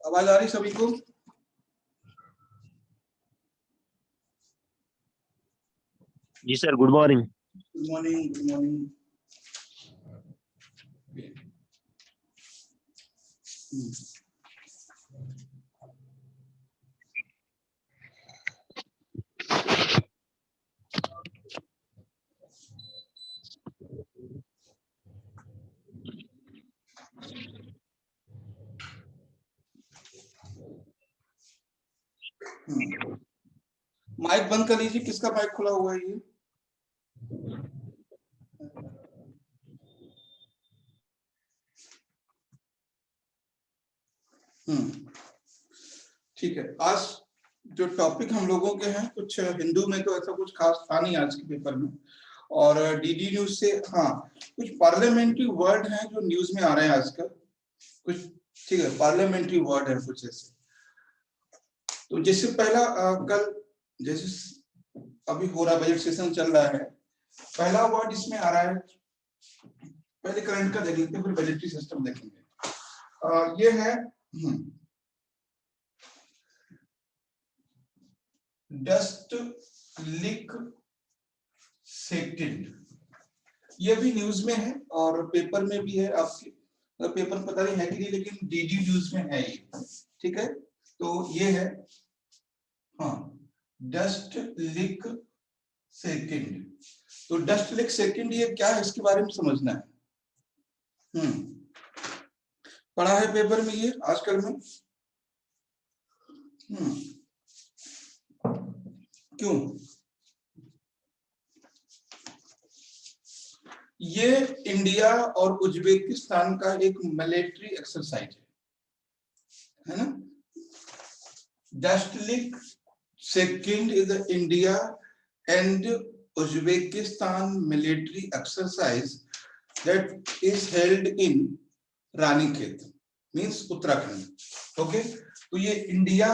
आवाज आ रही सभी को? जी sir, good morning. Good morning, good morning. Mic बंद कर लीजिए। किसका माइक खुला हुआ है ये? ठीक है। आज जो टॉपिक हम लोगों के हैं, कुछ हिंदू में तो ऐसा कुछ खास था नहीं आज के पेपर में, और डीडी न्यूज से हाँ कुछ पार्लियामेंट्री वर्ड हैं जो न्यूज में आ रहे हैं आजकल कुछ। ठीक है, पार्लियामेंट्री वर्ड है कुछ ऐसे। तो जैसे पहला कल जैसे अभी हो रहा बजट सेशन चल रहा है, पहला वर्ड इसमें आ रहा है, पहले करंट का देख लेते हैं फिर बजटरी सिस्टम देखेंगे। ये है डस्ट लिक सेकेंड। ये भी न्यूज में है और पेपर में भी है। आपके पेपर पता नहीं है कि नहीं, लेकिन डीडी न्यूज में है ये। ठीक है, तो ये है हाँ डस्ट लिक सेकेंड। तो डस्ट लिक सेकेंड ये क्या है, इसके बारे में समझना है। पढ़ा है पेपर में ये आजकल में। क्यों? ये इंडिया और उज्बेकिस्तान का एक मिलिट्री एक्सरसाइज है ना। Dustlik second is India and Uzbekistan military exercise that is held in Ranikhet, means Uttarakhand. Okay, तो ये इंडिया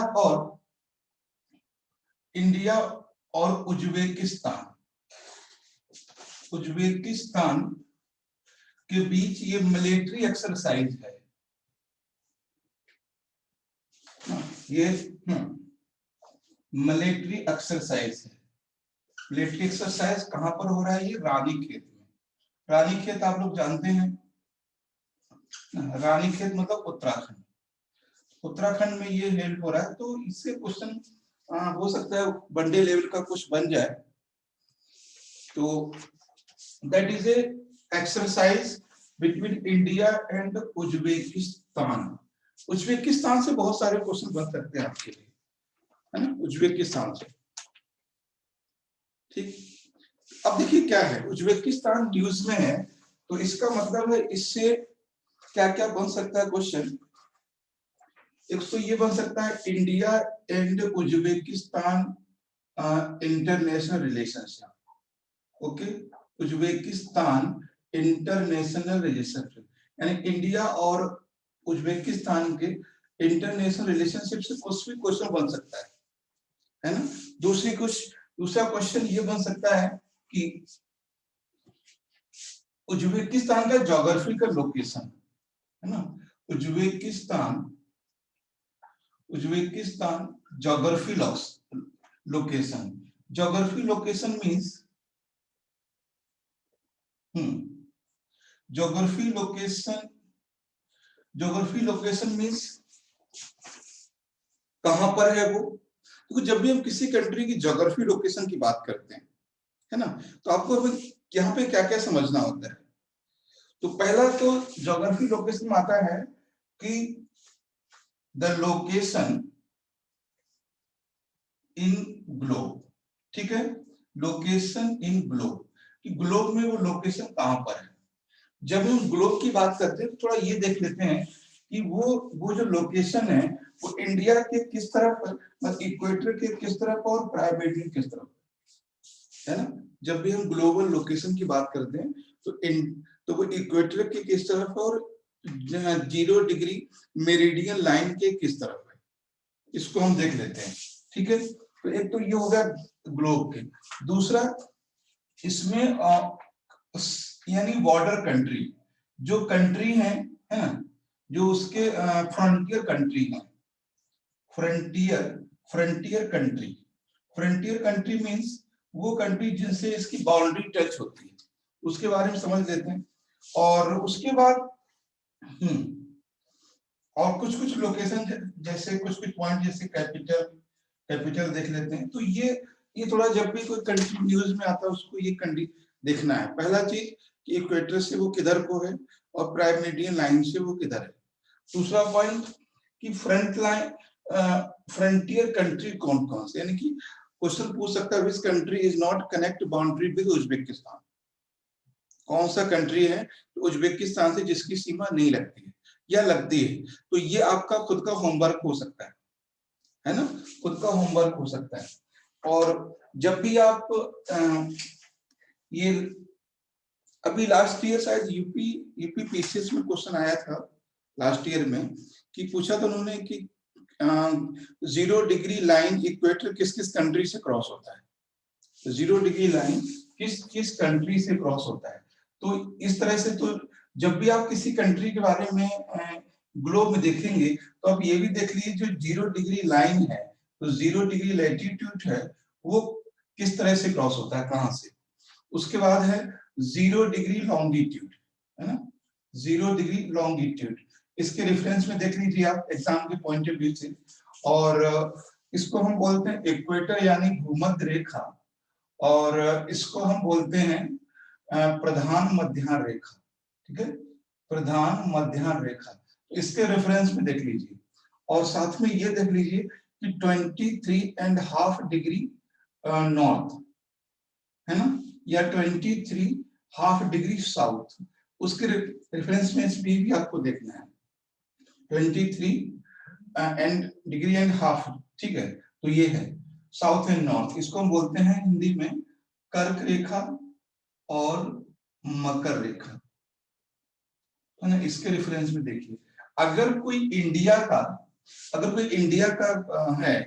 और उज्बेकिस्तान के बीच ये मिलिट्री एक्सरसाइज है। ये मिलिट्री एक्सरसाइज है। मिलिट्री एक्सरसाइज कहां पर हो रहा है? ये रानीखेत में। रानीखेत आप लोग जानते हैं, रानीखेत मतलब उत्तराखंड। उत्तराखंड में ये हेल्प हो रहा है। तो इससे क्वेश्चन हो सकता है वनडे लेवल का कुछ बन जाए। तो that is A exercise between India and Uzbekistan. Uzbekistan से बहुत सारे क्वेश्चन बन सकते हैं आपके लिए, है ना, उज्बेकिस्तान से। ठीक, अब देखिए क्या है, उज्बेकिस्तान न्यूज में है तो इसका मतलब है इससे क्या क्या बन सकता है क्वेश्चन। एक तो ये बन सकता है India and Uzbekistan international relationship. Okay, Uzbekistan international relationship, यानी इंडिया और उज्बेकिस्तान के इंटरनेशनल रिलेशनशिप से कुछ भी क्वेश्चन बन सकता है ना। दूसरा क्वेश्चन ये बन सकता है कि उज्बेकिस्तान का ज्योग्राफिकल लोकेशन, है ना। Uzbekistan geography location. Geography location means geography location means कहां पर है वो। तो जब भी हम किसी कंट्री की ज्योग्राफी लोकेशन की बात करते हैं, है ना, तो आपको यहाँ पे क्या क्या समझना होता है। तो पहला तो ज्योग्राफी लोकेशन में आता है कि द लोकेशन इन ग्लोब, ठीक है, लोकेशन इन ग्लोब, कि ग्लोब में वो लोकेशन कहां पर है। जब हम ग्लोब की बात करते हैं तो थोड़ा ये देख लेते हैं कि वो जो लोकेशन है वो इंडिया के किस तरफ, मतलब इक्वेटर के किस तरफ और प्राइम मेरिडियन किस तरफ, है ना। जब भी हम ग्लोबल लोकेशन की बात करते हैं तो वो इक्वेटर के किस तरफ और 0 डिग्री मेरिडियन लाइन के किस तरफ है, इसको हम देख लेते हैं, ठीक है। तो एक तो ये हो गया ग्लोब के। दूसरा, इसमें यानी बॉर्डर कंट्री, जो कंट्री है ना, जो उसके फ्रंटियर कंट्री है, frontier frontier country. Frontier country means वो कंट्री जिनसे इसकी बाउंड्री टच होती है, उसके बारे में समझ लेते हैं। और उसके बाद और कुछ कुछ लोकेशन, जैसे कुछ कुछ पॉइंट, जैसे कैपिटल देख लेते हैं। तो ये थोड़ा, जब भी कोई कंट्री न्यूज में आता है उसको ये कंट्री देखना है। पहला चीज कि इक्वेटर से वो किधर को है और प्राइम मेरिडियन लाइन से वो किधर है। दूसरा पॉइंट कि फ्रंट लाइन फ्रंटियर कंट्री कौन कौन से, यानी कि क्वेश्चन पूछ सकता है which country is not connect boundary with Uzbekistan. कौन सा कंट्री है तो उज्बेकिस्तान से जिसकी सीमा नहीं लगती है या लगती है। तो ये आपका खुद का होमवर्क हो सकता है ना, खुद का होमवर्क हो सकता है। और जब भी आप ये अभी लास्ट ईयर शायद यूपी पीसीएस में क्वेश्चन आया था लास्ट ईयर में, कि पूछा था उन्होंने कि 0 डिग्री लाइन इक्वेटर किस किस कंट्री से क्रॉस होता है। 0 डिग्री लाइन किस किस कंट्री से क्रॉस होता है। तो इस तरह से, तो जब भी आप किसी कंट्री के बारे में ग्लोब में देखेंगे तो आप ये भी देख लीजिए जो 0 डिग्री लाइन है, तो 0 डिग्री लैटिट्यूड है वो किस तरह से क्रॉस होता है, कहां से। उसके बाद है 0 डिग्री लॉन्गिट्यूड, है ना, 0 डिग्री लॉन्गिट्यूड। इसके रेफरेंस में देख लीजिए आप एग्जाम के पॉइंट ऑफ व्यू से। और इसको हम बोलते हैं इक्वेटर यानी भूमध्य रेखा, और इसको हम बोलते हैं प्रधान मध्याह्न रेखा, ठीक है, प्रधान मध्याह्न रेखा। इसके रेफरेंस में देख लीजिए। और साथ में ये देख लीजिए कि 23.5 डिग्री नॉर्थ, है ना, या 23.5 डिग्री साउथ, उसके रेफरेंस में भी आपको देखना है 23.5 डिग्री, ठीक है। तो ये है साउथ एंड नॉर्थ, इसको हम बोलते हैं हिंदी में कर्क रेखा और मकर रेखा, है ना। इसके रेफरेंस में देखिए, अगर कोई इंडिया का है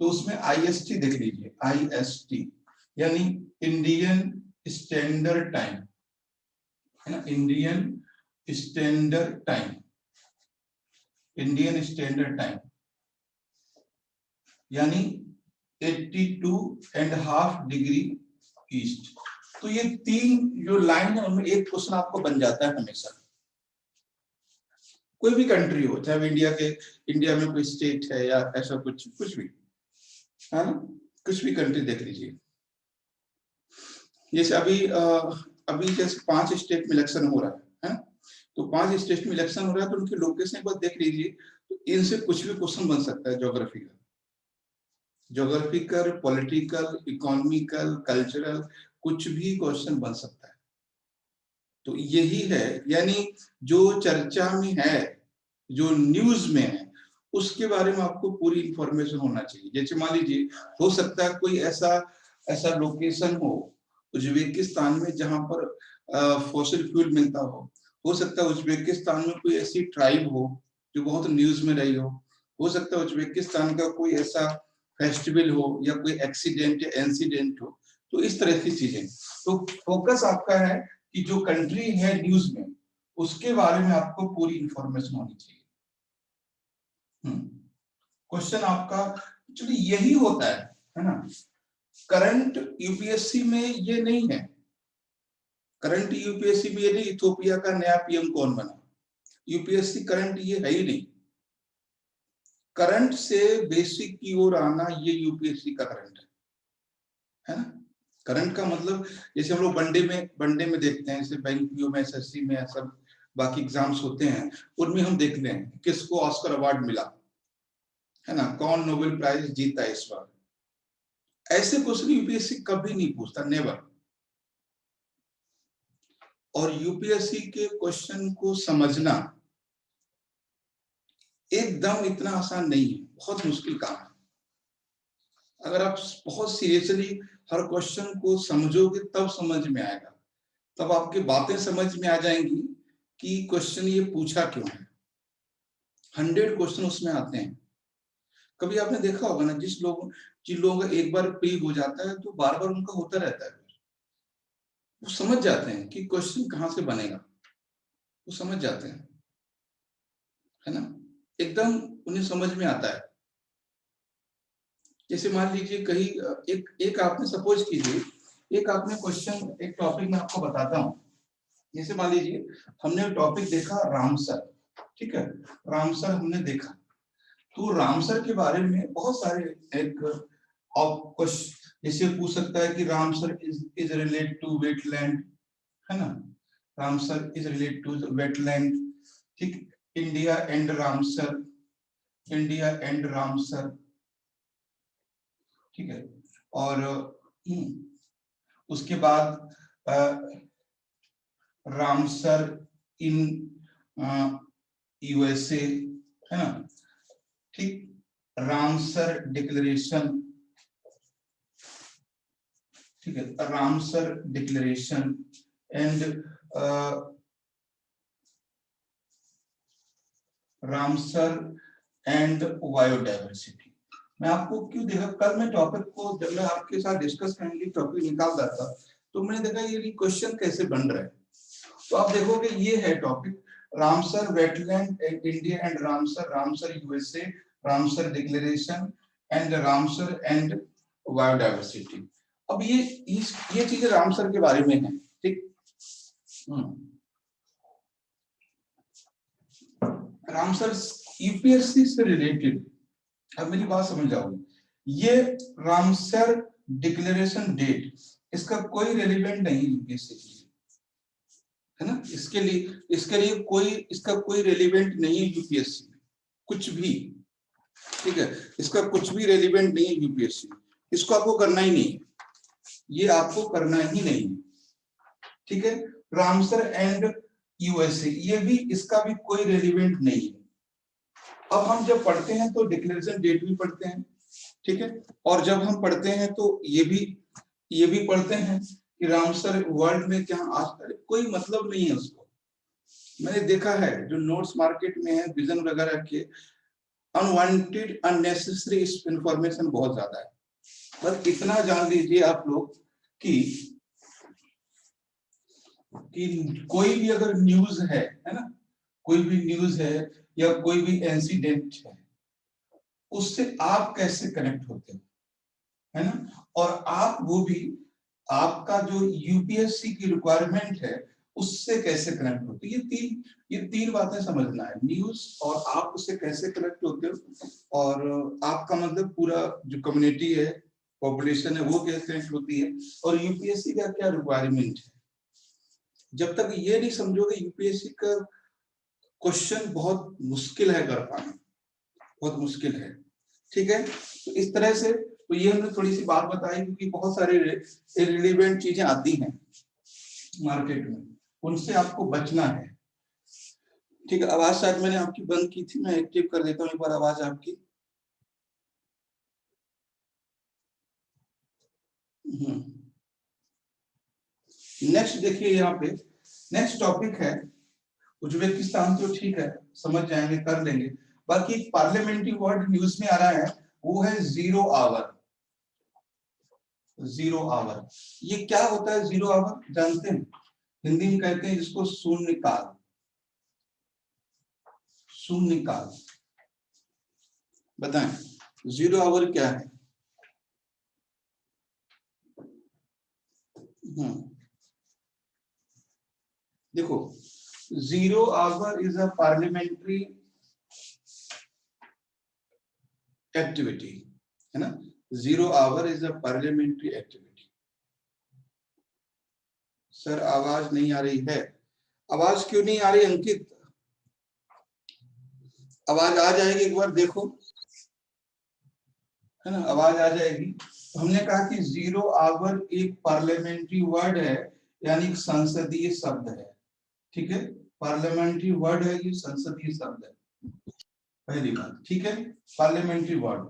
तो उसमें आईएसटी देख लीजिए, आईएसटी यानी इंडियन स्टैंडर्ड टाइम, है ना, Indian standard time, Indian standard time यानी 82.5 डिग्री ईस्ट। तो ये 3 जो लाइन है उनमें एक क्वेश्चन आपको बन जाता है हमेशा, कोई भी कंट्री हो, चाहे इंडिया में कोई स्टेट है या ऐसा कुछ भी, है ना, कुछ भी कंट्री देख लीजिए। जैसे अभी जैसे 5 स्टेट में इलेक्शन हो रहा है, तो 5 स्टेट में इलेक्शन हो रहा है, तो उनके लोकेशन एक बार देख लीजिए। तो इनसे कुछ भी क्वेश्चन बन सकता है, ज्योग्राफिकल, पॉलिटिकल, इकोनॉमिकल, कल्चरल, कुछ भी क्वेश्चन बन सकता है। तो यही है, यानी जो चर्चा में है, जो न्यूज में है, उसके बारे में आपको पूरी इंफॉर्मेशन होना चाहिए। जैसे मान लीजिए, हो सकता है कोई ऐसा लोकेशन हो उज्बेकिस्तान में जहां पर फॉसिल फ्यूल मिलता हो सकता है उज्बेकिस्तान में कोई ऐसी ट्राइब हो जो बहुत न्यूज में रही हो सकता है उज्बेकिस्तान का कोई ऐसा फेस्टिवल हो या कोई एक्सीडेंट या इंसिडेंट हो। तो इस तरह की चीजें, तो फोकस आपका है कि जो कंट्री है न्यूज में, उसके बारे में आपको पूरी इंफॉर्मेशन होनी चाहिए। क्वेश्चन आपका एक्चुअली यही होता है ना। करंट यूपीएससी में ये नहीं है, करंट यूपीएससी में ये नहीं इथियोपिया का नया पीएम कौन बना, यूपीएससी करंट ये है ही नहीं। करंट से बेसिक की ओर आना, ये यूपीएससी का करंट है ना। करंट का मतलब जैसे हम लोग वनडे में देखते हैं, जैसे बैंक पीओ में, एसएससी में, सब बाकी एग्जाम्स होते हैं, उनमें हम देखते हैं किसको ऑस्कर अवार्ड मिला है ना, कौन नोबेल प्राइज जीता इस बार। ऐसे क्वेश्चन यूपीएससी कभी नहीं पूछता, नेवर। और यूपीएससी के क्वेश्चन को समझना एकदम इतना आसान नहीं है, बहुत मुश्किल काम है। अगर आप बहुत सीरियसली हर क्वेश्चन को समझोगे तब समझ में आएगा, तब आपकी बातें समझ में आ जाएंगी कि क्वेश्चन ये पूछा क्यों है। 100 क्वेश्चन उसमें आते हैं। कभी आपने देखा होगा ना, जिन लोगों का एक बार प्री हो जाता है तो बार बार उनका होता रहता है, वो समझ जाते हैं कि क्वेश्चन कहाँ से बनेगा, वो समझ जाते हैं, है ना, एकदम उन्हें समझ में आता है। जैसे मान लीजिए कहीं एक आपने सपोज कीजिए, एक आपने क्वेश्चन, एक टॉपिक मैं आपको बताता हूँ। जैसे मान लीजिए हमने टॉपिक देखा रामसर, ठीक है, रामसर हमने देखा, तो रामसर के बारे में बहुत सारे एक क्वेश्चन जैसे पूछ सकता है कि Ramsar is relate to wetland, है ना, Ramsar is relate to wetland, ठीक, India and Ramsar, India and Ramsar, ठीक है। और उसके बाद रामसर इन यूएसए, है ना, ठीक, रामसर डिक्लेरेशन, ठीक है, Ramsar declaration and Ramsar and biodiversity. मैं आपको क्यों देखा, कल मैं टॉपिक को जब मैं आपके साथ डिस्कस करने की टॉपिक निकाल रहा था तो मैंने देखा ये क्वेश्चन कैसे बन रहा है। तो आप देखोगे ये है topic, Ramsar wetland India and Ramsar, Ramsar USA, Ramsar declaration and Ramsar and biodiversity. अब ये चीजें रामसर के बारे में है, ठीक। रामसर यूपीएससी से रिलेटेड, अब मेरी बात समझ जाओगे, ये रामसर डिक्लेरेशन डेट, इसका कोई रेलिवेंट नहीं यूपीएससी के लिए, है ना, इसके लिए कोई, इसका कोई रेलिवेंट नहीं है यूपीएससी में, कुछ भी, ठीक है, इसका कुछ भी रेलिवेंट नहीं है यूपीएससी, इसको आपको करना ही नहीं है, ये आपको करना ही नहीं है, ठीक है। रामसर एंड यूएसए, ये भी, इसका भी कोई रेलिवेंट नहीं है। अब हम जब पढ़ते हैं तो डिक्लेरेशन डेट भी पढ़ते हैं, ठीक है, और जब हम पढ़ते हैं तो ये भी पढ़ते हैं कि रामसर वर्ल्ड में क्या, आज कोई मतलब नहीं है उसको। मैंने देखा है जो नोट्स मार्केट में है विजन वगैरह के, अनवांटेड अननेसेसरी इंफॉर्मेशन बहुत ज्यादा है। बस इतना जान लीजिए आप लोग कि कोई भी अगर न्यूज है ना, कोई भी न्यूज है या कोई भी इंसिडेंट है, उससे आप कैसे कनेक्ट होते हो, है ना, और आप वो भी आपका जो यूपीएससी की रिक्वायरमेंट है उससे कैसे कनेक्ट होते हो। ये तीन बातें समझना है, न्यूज और आप उससे कैसे कनेक्ट होते हो, और आपका मतलब पूरा जो कम्युनिटी है, पॉपुलेशन है, वो कैसे कनेक्ट होती है, और यूपीएससी का क्या रिक्वायरमेंट है। जब तक ये नहीं समझोगे यूपीएससी का क्वेश्चन बहुत मुश्किल है कर पाना, बहुत मुश्किल है, ठीक है। तो इस तरह से, तो ये हमने थोड़ी सी बात बताई, क्योंकि बहुत सारे रिलेवेंट चीजें आती हैं मार्केट में, उनसे आपको बचना है, ठीक है। आवाज शायद मैंने आपकी बंद की थी, मैं एक्टिव कर देता हूँ एक बार आवाज आपकी। नेक्स्ट देखिए, यहाँ पे नेक्स्ट टॉपिक है उज्बेकिस्तान, तो ठीक है, समझ जाएंगे, कर लेंगे। बाकी पार्लियामेंट्री वर्ड न्यूज में आ रहा है, वो है जीरो आवर। जीरो आवर, ये क्या होता है जीरो आवर, जानते हैं? हिंदी में कहते हैं जिसको शून्यकाल, शून्यकाल। बताएं जीरो आवर क्या है? देखो, zero hour is a parliamentary activity, है ना, 0 our is a parliamentary activity. Sir आवाज नहीं आ रही है, आवाज क्यों नहीं आ रही अंकित? आवाज आ जाएगी, एक बार देखो, है ना, आवाज आ जाएगी। तो हमने कहा कि 0 आवर एक पार्लियामेंट्री वर्ड है, यानी संसदीय शब्द है, ठीक है, पार्लियामेंट्री वर्ड है, ये संसदीय शब्द है, पहली बात, ठीक है, पार्लियामेंट्री वर्ड।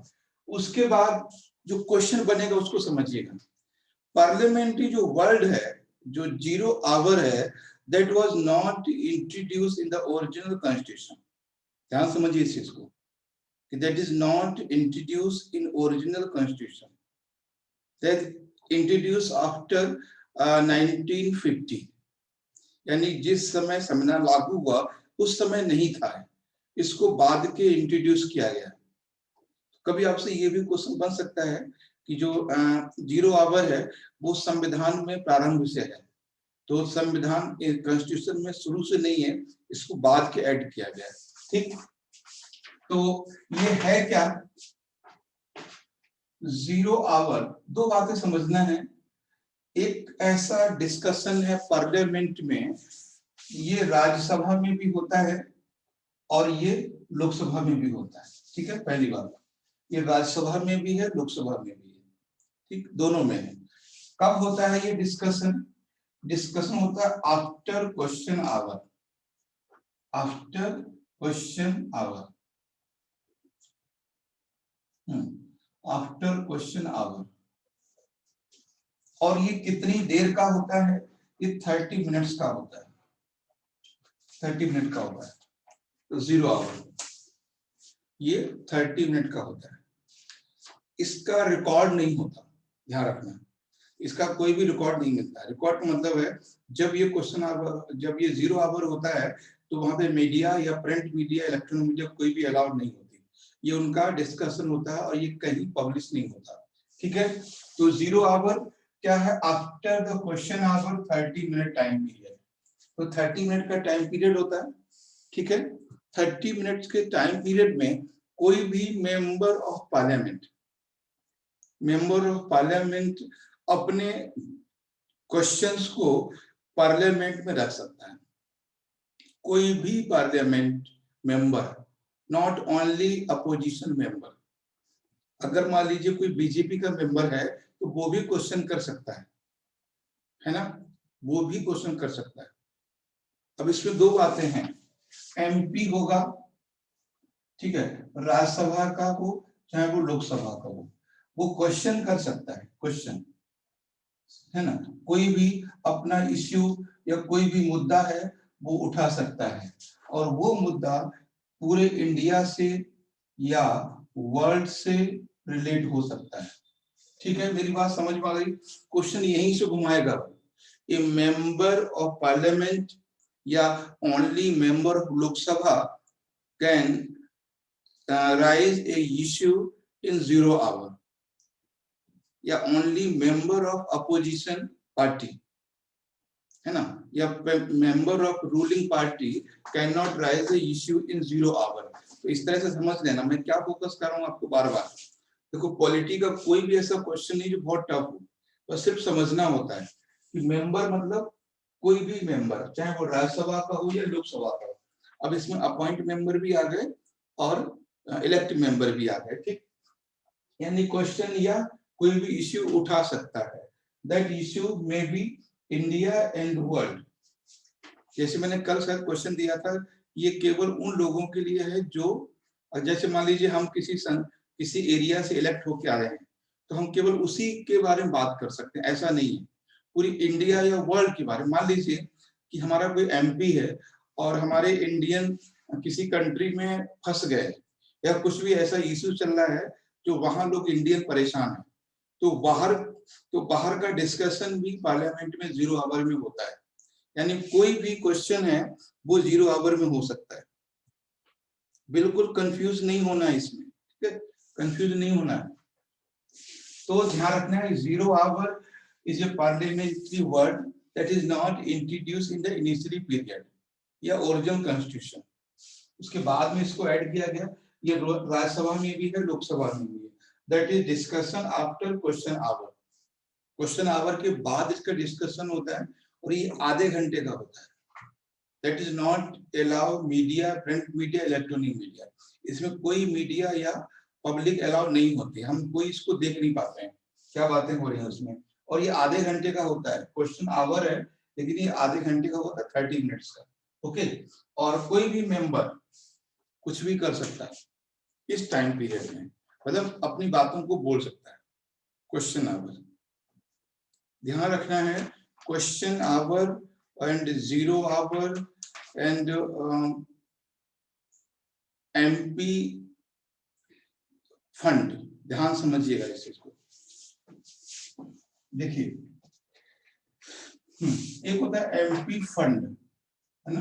उसके बाद जो क्वेश्चन बनेगा उसको समझिएगा। पार्लियामेंट्री जो वर्ड है, जो 0 आवर है, that was not introduced in the original constitution. ध्यान समझिए इस चीज को, that is not introduced in original constitution, that introduced after 1950, यानी जिस समय संविधान लागू हुआ उस समय नहीं था, इसको बाद के इंट्रोड्यूस किया गया। कभी आपसे ये भी क्वेश्चन बन सकता है कि जो 0 आवर है वो संविधान में प्रारंभ से है, तो संविधान कॉन्स्टिट्यूशन में शुरू से नहीं है, इसको बाद के ऐड किया गया है, ठीक। तो ये है क्या 0 आवर? दो बातें समझना है, एक ऐसा डिस्कशन है पार्लियामेंट में, ये राज्यसभा में भी होता है और ये लोकसभा में भी होता है, ठीक है, पहली बात, ये राज्यसभा में भी है, लोकसभा में भी है, ठीक, दोनों में है। कब होता है ये डिस्कशन? डिस्कशन होता है after question hour, after question hour, after question hour. और ये कितनी देर का होता है? ये 30 मिनट्स का होता है, 30 मिनट का होता है। तो 0 आवर ये 30 मिनट का होता है। इसका रिकॉर्ड नहीं होता, ध्यान रखना, इसका कोई भी रिकॉर्ड नहीं मिलता है। रिकॉर्ड का मतलब है जब ये क्वेश्चन आवर, जब ये 0 आवर होता है तो वहां पे मीडिया या प्रिंट मीडिया, इलेक्ट्रॉनिक मीडिया कोई भी अलाउड नहीं होती, ये उनका डिस्कशन होता है और ये कहीं पब्लिश नहीं होता, ठीक है। तो 0 आवर क्या है? After the question hour 30 minute time period, तो 30 मिनट का टाइम पीरियड होता है, ठीक है। 30 मिनट्स के टाइम पीरियड में कोई भी member of parliament, member of parliament अपने क्वेश्चंस को पार्लियामेंट में रख सकता है, कोई भी parliament member, not only opposition member. अगर मान लीजिए कोई बीजेपी का मेंबर है तो वो भी क्वेश्चन कर सकता है ना, वो भी क्वेश्चन कर सकता है। अब इसमें दो बातें हैं, एमपी होगा, ठीक है, राज्यसभा का हो चाहे वो लोकसभा का हो, वो क्वेश्चन कर सकता है, क्वेश्चन, है ना, कोई भी अपना इश्यू या कोई भी मुद्दा है वो उठा सकता है, और वो मुद्दा पूरे इंडिया से या वर्ल्ड से रिलेट हो सकता है, ठीक है। मेरी बात समझ में आ गई? क्वेश्चन यहीं से घुमाएगा, ए मेंबर ऑफ पार्लियामेंट या only member of Lok Sabha can raise a issue in 0 hour, या only member of opposition party, है ना, या member of ruling party can not raise a issue in 0 hour. तो इस तरह से समझ लेना, मैं क्या फोकस कर रहा हूँ आपको बार बार। देखो पॉलिटी का कोई भी ऐसा क्वेश्चन नहीं जो बहुत टफ हो, बस सिर्फ समझना होता है कि मेंबर मतलब कोई भी मेंबर, चाहे वो राज्यसभा का हो या लोकसभा का हो। अब इसमें अपॉइंट मेंबर भी आ गए और इलेक्ट मेंबर भी आ गए, ठीक, यानी क्वेश्चन या कोई भी इश्यू उठा सकता है, that issue may be India and world. जैसे मैंने कल शायद क्वेश्चन दिया था, ये केवल उन लोगों के लिए है जो, जैसे मान लीजिए हम किसी एरिया से इलेक्ट होके आ रहे हैं, तो हम केवल उसी के बारे में बात कर सकते हैं, ऐसा नहीं है, पूरी इंडिया या वर्ल्ड के बारे में। मान लीजिए कि हमारा कोई एमपी है और हमारे इंडियन किसी कंट्री में फंस गए, या कुछ भी ऐसा इश्यू चल रहा है जो वहां लोग इंडियन परेशान है, तो बाहर का डिस्कशन भी पार्लियामेंट में 0 आवर में होता है, यानी कोई भी क्वेश्चन है वो 0 आवर में हो सकता है। बिल्कुल कंफ्यूज नहीं होना है इसमें, ठीक है, कंफ्यूज नहीं होना है। तो ध्यान रखना है 0 our is a parliamentary word that is not introduced in the initial period या ओरिजिनल कॉन्स्टिट्यूशन, उसके बाद में इसको ऐड किया गया। ये राज्यसभा में भी है, लोकसभा में भी है। That is discussion after question hour. Question hour के बाद इसका डिस्कशन होता है और ये आधे घंटे का होता है। That is not allow media, print media, electronic media. इसमें कोई मीडिया या पब्लिक अलाउ नहीं होती, हम कोई इसको देख नहीं पाते हैं क्या बातें हो रही हैं उसमें। और ये आधे घंटे का होता है, क्वेश्चन आवर है लेकिन ये आधे घंटे का होता है, 30 मिनट्स का। ओके, और कोई भी मेंबर कुछ भी कर सकता है इस टाइम पीरियड में, मतलब अपनी बातों को बोल सकता है। क्वेश्चन आवर ध्यान रखना है, question our and 0 our and MP fund, ध्यान समझिएगा इस चीज को। देखिए एक होता है एमपी फंड, है ना,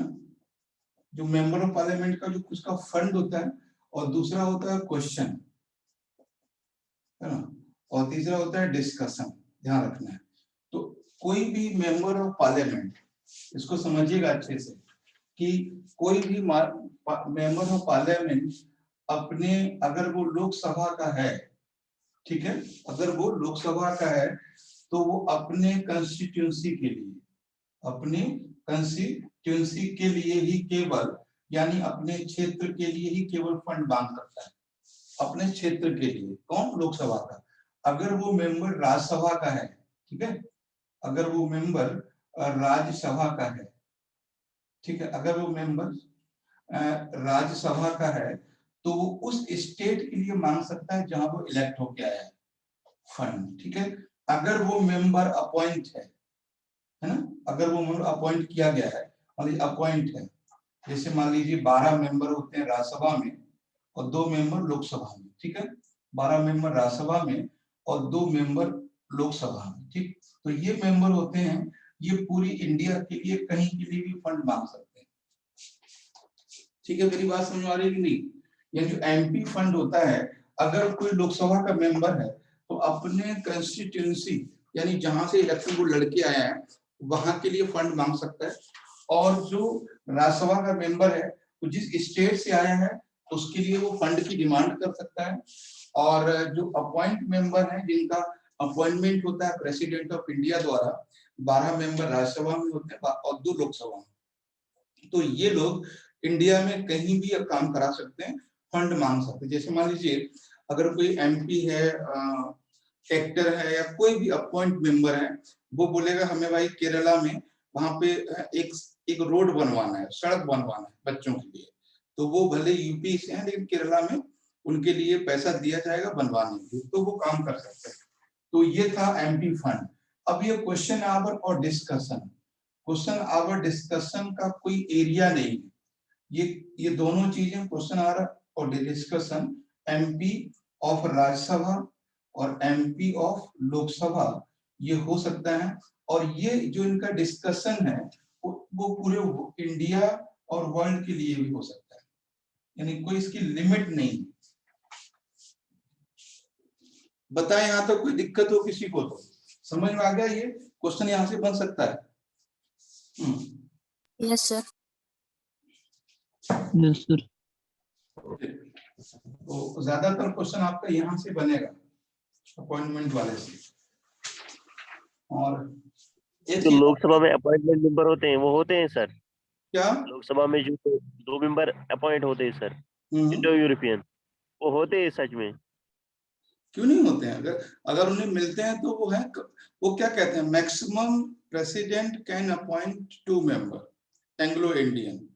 जो मेंबर ऑफ पार्लियामेंट का जो उसका फंड होता है, और दूसरा होता है क्वेश्चन, है ना, और तीसरा होता है डिस्कशन। ध्यान रखना है। तो कोई भी मेंबर ऑफ पार्लियामेंट, इसको समझिएगा अच्छे से, कि कोई भी मेंबर ऑफ पार्लियामेंट अपने, अगर वो लोकसभा का है, ठीक है, अगर वो लोकसभा का है तो वो अपने कंस्टिट्यूंसी के लिए, अपने कंस्टिट्यूंसी के लिए ही केवल, यानी अपने क्षेत्र के लिए ही केवल फंड मांग सकता है, अपने क्षेत्र के लिए। कौन? लोकसभा का। अगर वो मेंबर राज्यसभा का है, ठीक है, अगर वो मेंबर राज्यसभा का है, ठीक है, अगर वो मेंबर राज्यसभा का है तो वो उस स्टेट के लिए मांग सकता है जहां वो इलेक्ट होके आया है फंड, ठीक है। अगर वो मेंबर अपॉइंट है ना, अगर वो मेंबर अपॉइंट किया गया है, मतलब अपॉइंट है, जैसे मान लीजिए 12 मेंबर होते हैं राज्यसभा में और 2 मेंबर लोकसभा में, ठीक है, 12 मेंबर राज्यसभा में और 2 मेंबर लोकसभा में, ठीक। तो ये मेंबर होते हैं, ये पूरी इंडिया के लिए कहीं के लिए भी फंड मांग सकते हैं, ठीक है। मेरी बात समझ आ रही है कि नहीं? ये जो एमपी फंड होता है, अगर कोई लोकसभा का मेंबर है तो अपने कंस्टिट्यूंसी, यानी जहां से इलेक्शन को लड़के आया है वहां के लिए फंड मांग सकता है। और जो राज्यसभा का मेंबर है तो जिस स्टेट से आया है उसके लिए वो फंड की डिमांड कर सकता है। और जो अपॉइंट मेंबर है, जिनका अपॉइंटमेंट होता है प्रेसिडेंट ऑफ इंडिया द्वारा, 12 मेंबर राज्यसभा में होते हैं और 2 लोकसभा में, तो ये लोग इंडिया में कहीं भी काम करा सकते हैं, फंड मांग सकते हैं। जैसे मान लीजिए अगर कोई एमपी है, एक्टर है, या कोई भी अपॉइंट मेंबर है, वो बोलेगा हमें भाई केरला में वहां पे एक रोड बनवाना है, सड़क बनवाना है बच्चों के लिए, तो वो भले यूपी से हैं लेकिन केरला में उनके लिए पैसा दिया जाएगा बनवाने के लिए, तो वो काम कर सकते हैं। तो ये था एमपी फंड। अब ये क्वेश्चन आवर और डिस्कशन, क्वेश्चन आवर डिस्कशन का कोई एरिया नहीं है, ये दोनों चीजें, क्वेश्चन आवर और डिस्कशन, एमपी ऑफ राज्यसभा और एमपी ऑफ लोकसभा, ये हो सकता है। और ये जो इनका डिस्कशन है वो पूरे इंडिया और वर्ल्ड के लिए भी हो सकता है, यानी कोई इसकी लिमिट नहीं। बताएं यहाँ तो कोई दिक्कत हो किसी को? तो समझ में आ गया? ये क्वेश्चन यहाँ से बन सकता है। Yes sir. Yes sir. तो ज्यादातर क्वेश्चन आपका यहाँ से बनेगा, अपॉइंटमेंट वाले से। और जो लोकसभा में अपॉइंटमेंट मेंबर होते हैं वो होते हैं सर, क्या? लोकसभा में जो 2 मेंबर अपॉइंट होते हैं सर, इंडो यूरोपियन, वो होते हैं सच में? क्यों नहीं होते हैं? अगर अगर उन्हें मिलते हैं तो वो है, वो क्या कहते हैं, maximum president can appoint 2 member Anglo Indian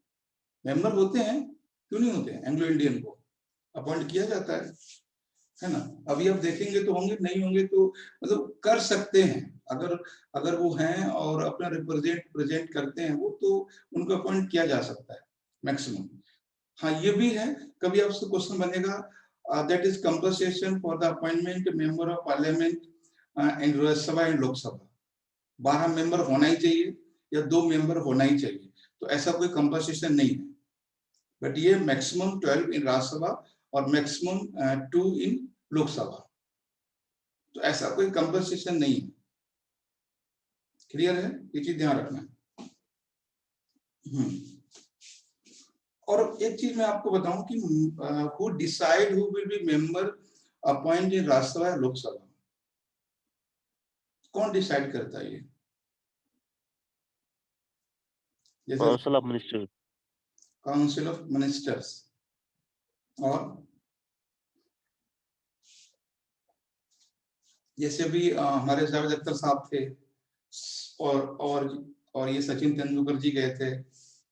member होते हैं। क्यों नहीं होते हैं? एंग्लो इंडियन को अपॉइंट किया जाता है ना। अभी आप देखेंगे तो होंगे, नहीं होंगे तो मतलब कर सकते हैं, अगर अगर वो हैं और अपना प्रेजेंट करते हैं वो, तो उनको अपॉइंट किया जा सकता है मैक्सिमम। हाँ ये भी है, कभी आपसे क्वेश्चन बनेगा that is compensation for the appointment member of parliament in Rajya Sabha and Lok Sabha, 12 member होना ही चाहिए या 2 मेंबर होना ही चाहिए, तो ऐसा कोई कंपनसेशन नहीं है। बट ये मैक्सिमम 12 इन राज्यसभा और मैक्सिमम 2 इन लोकसभा, तो ऐसा कोई कंपनसेशन नहीं है। क्लियर है? ये चीज ध्यान रखना है। और एक चीज मैं आपको बताऊं कि who decide who will be member appoint in Rajya Sabha या लोकसभा, कौन डिसाइड करता है ये? जैसे council of minister. Council of ministers. और जैसे भी हमारे जावेद अख्तर साहब थे, और ये सचिन तेंदुलकर जी गए थे,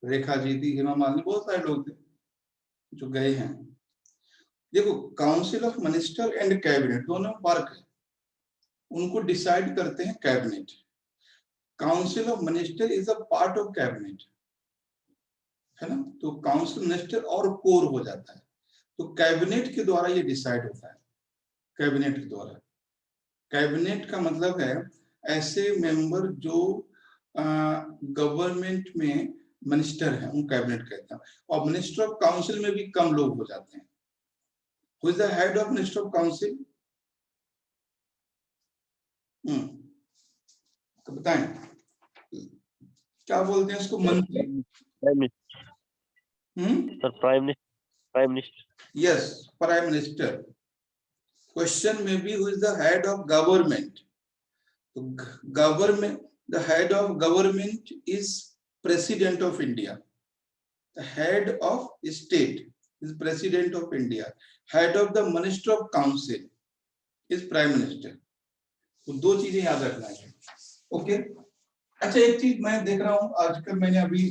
रेखा जी थी, हेमा मालिनी, बहुत सारे लोग थे जो गए हैं। देखो, council of minister and cabinet दोनों में फर्क है। उनको डिसाइड करते हैं cabinet. Council of minister is a part of cabinet, है ना। तो काउंसिल मिनिस्टर और कोर हो जाता है, तो कैबिनेट के द्वारा ये डिसाइड होता है। कैबिनेट के द्वारा, कैबिनेट का मतलब है ऐसे मेंबर जो गवर्नमेंट में मिनिस्टर हैं, उन कैबिनेट कहते हैं। और मिनिस्टर ऑफ काउंसिल में भी कम लोग हो जाते हैं। Who is the head of minister of council? तो बताएं, क्या बोलते हैं उसको? मंत्री? Prime minister sir, prime minister. Yes, prime minister. Question में भी who is the head of government? तो government, the head of government is president of India. The head of state is president of India. Head of the minister of council is prime minister. तो दो चीजें याद रखना है। Okay. अच्छा, एक चीज मैं देख रहा हूं आजकल, मैंने अभी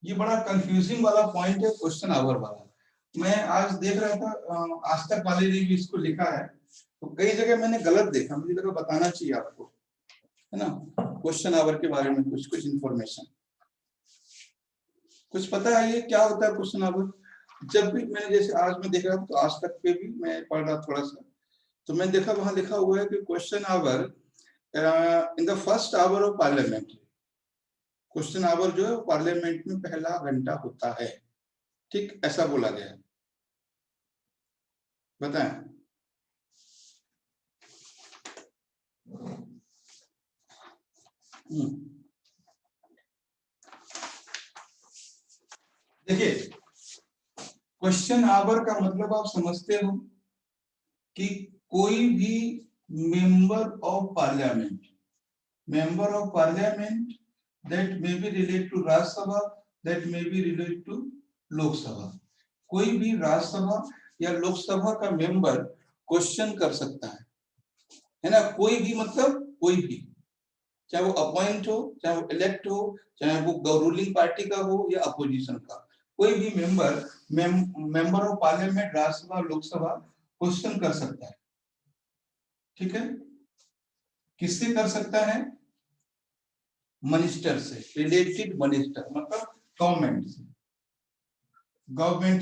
ये बड़ा कंफ्यूजिंग वाला पॉइंट है, क्वेश्चन आवर वाला। मैं आज देख रहा था, आज तक वाले ने भी इसको लिखा है, तो कई जगह मैंने गलत देखा, मुझे लगा बताना चाहिए आपको, है ना। क्वेश्चन आवर के बारे में कुछ इंफॉर्मेशन, कुछ पता है ये क्या होता है क्वेश्चन आवर? जब भी मैंने, जैसे आज मैं देख रहा था, तो आज तक पे भी मैं पढ़ रहा थोड़ा सा, तो मैंने देखा वहां लिखा हुआ है कि question hour in the first hour of parliament. Question hour जो है पार्लियामेंट में पहला घंटा होता है, ठीक ऐसा बोला गया है। बताएं। देखिए, क्वेश्चन आवर का मतलब आप समझते हो कि कोई भी member of parliament that may be related to राज्य सभा, that may be related to Lok Sabha, कोई भी राज्यसभा या लोकसभा का मेंबर क्वेश्चन कर सकता है ना। कोई भी मतलब कोई भी, चाहे वो अपॉइंट हो, चाहे वो इलेक्ट हो, चाहे वो रूलिंग पार्टी का हो या अपोजिशन का, कोई भी member of parliament, Rajya Sabha, Lok Sabha question कर सकता है। ठीक है, किससे कर सकता है? मिनिस्टर से, रिलेटेड मिनिस्टर मतलब गवर्नमेंट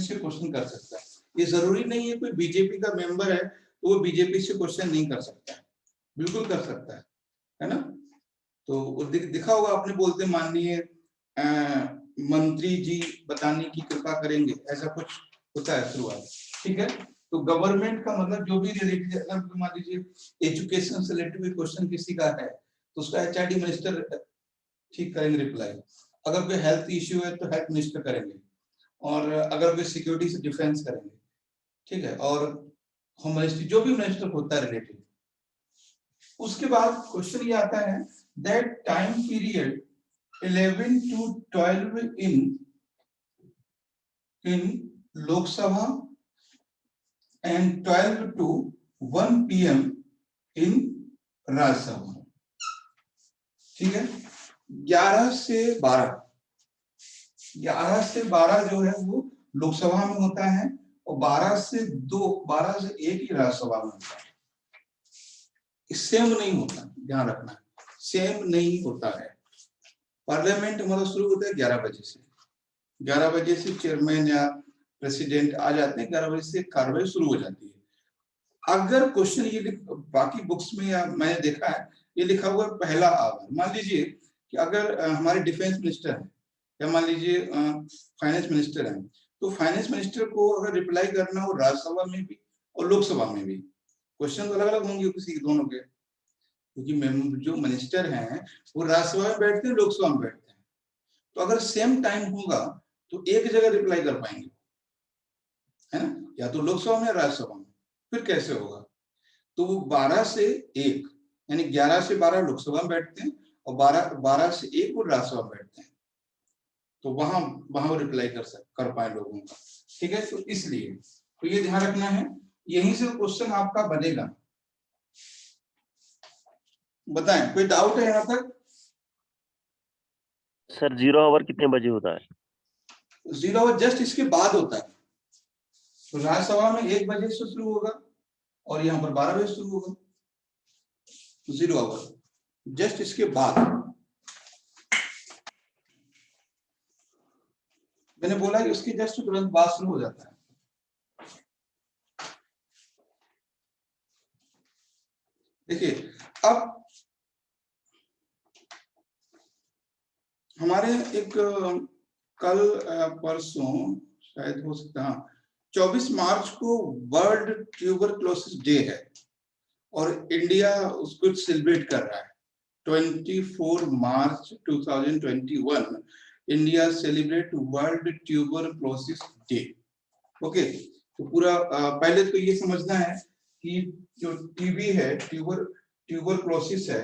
से क्वेश्चन कर सकता है। ये जरूरी नहीं है कोई बीजेपी का मेंबर है तो वो बीजेपी से क्वेश्चन नहीं कर सकता है, बिल्कुल कर सकता है ना। तो दिखा होगा आपने, बोलते माननीय मंत्री जी बताने की कृपा करेंगे, ऐसा कुछ होता है शुरुआत। ठीक है, तो गवर्नमेंट का मतलब जो भी रिलेटेड, अगर मान लीजिए एजुकेशन से रिलेटेड क्वेश्चन किसी का है तो उसका एचआरडी मिनिस्टर ठीक करेंगे रिप्लाई। अगर कोई हेल्थ इश्यू है तो हेल्थ मिनिस्टर करेंगे, और अगर कोई सिक्योरिटी से डिफेंस करेंगे, ठीक है, और होम मिनिस्ट्री, जो भी मिनिस्टर होता है रिलेटेड। उसके बाद क्वेश्चन ये आता है that time period 11 to 12 in Lok Sabha and 12 to 1 PM in Rajya Sabha. ठीक है, 11 से 12 जो है वो लोकसभा में होता है, और 12 से 1 ही राज्यसभा में होता है। सेम नहीं होता, ध्यान रखना, सेम नहीं होता है। पार्लियामेंट हमारा शुरू होता है 11 बजे से। 11 बजे से चेयरमैन या प्रेसिडेंट आ जाते हैं, 11 बजे से कार्रवाई शुरू हो जाती है। अगर क्वेश्चन ये बाकी बुक्स में या मैंने देखा है ये लिखा हुआ है पहला आवर। मान लीजिए कि अगर हमारे डिफेंस मिनिस्टर है या मान लीजिए फाइनेंस मिनिस्टर है, तो फाइनेंस मिनिस्टर को अगर रिप्लाई करना हो राज्यसभा में भी और लोकसभा में भी, क्वेश्चन तो अलग अलग होंगे किसी दोनों के, क्योंकि जो मिनिस्टर हैं वो राज्यसभा में बैठते हैं, लोकसभा में बैठते हैं। तो अगर सेम टाइम होगा तो एक जगह रिप्लाई कर पाएंगे, है ना, या तो लोकसभा में या राज्यसभा में। फिर कैसे होगा? तो वो 12 से 1 यानी 11 से 12 लोकसभा में बैठते हैं और 12 से 1 वो राज्यसभा में बैठते हैं, तो वहां वो रिप्लाई कर पाए लोगों का। ठीक है, तो इसलिए तो ये ध्यान रखना है, यहीं से क्वेश्चन आपका बनेगा। बताएं, कोई डाउट है यहाँ तक? सर 0 आवर कितने बजे होता है? 0 आवर जस्ट इसके बाद होता है। तो राज्यसभा में 1 बजे से शुरू होगा और यहाँ पर 12 बजे शुरू होगा। 0 आवर जस्ट इसके बाद। मैंने बोला कि उसके जस्ट तुरंत बाद शुरू हो जाता है। देखिए, अब हमारे एक कल परसों शायद हो सकता है 24 मार्च को वर्ल्ड ट्यूबरक्लोसिस डे है और इंडिया उसको सेलिब्रेट कर रहा है। 24 मार्च 2021 India celebrate world tuberculosis day. Okay, तो पूरा पहले तो ये समझना है कि जो टीबी है, ट्यूबरक्लोसिस है,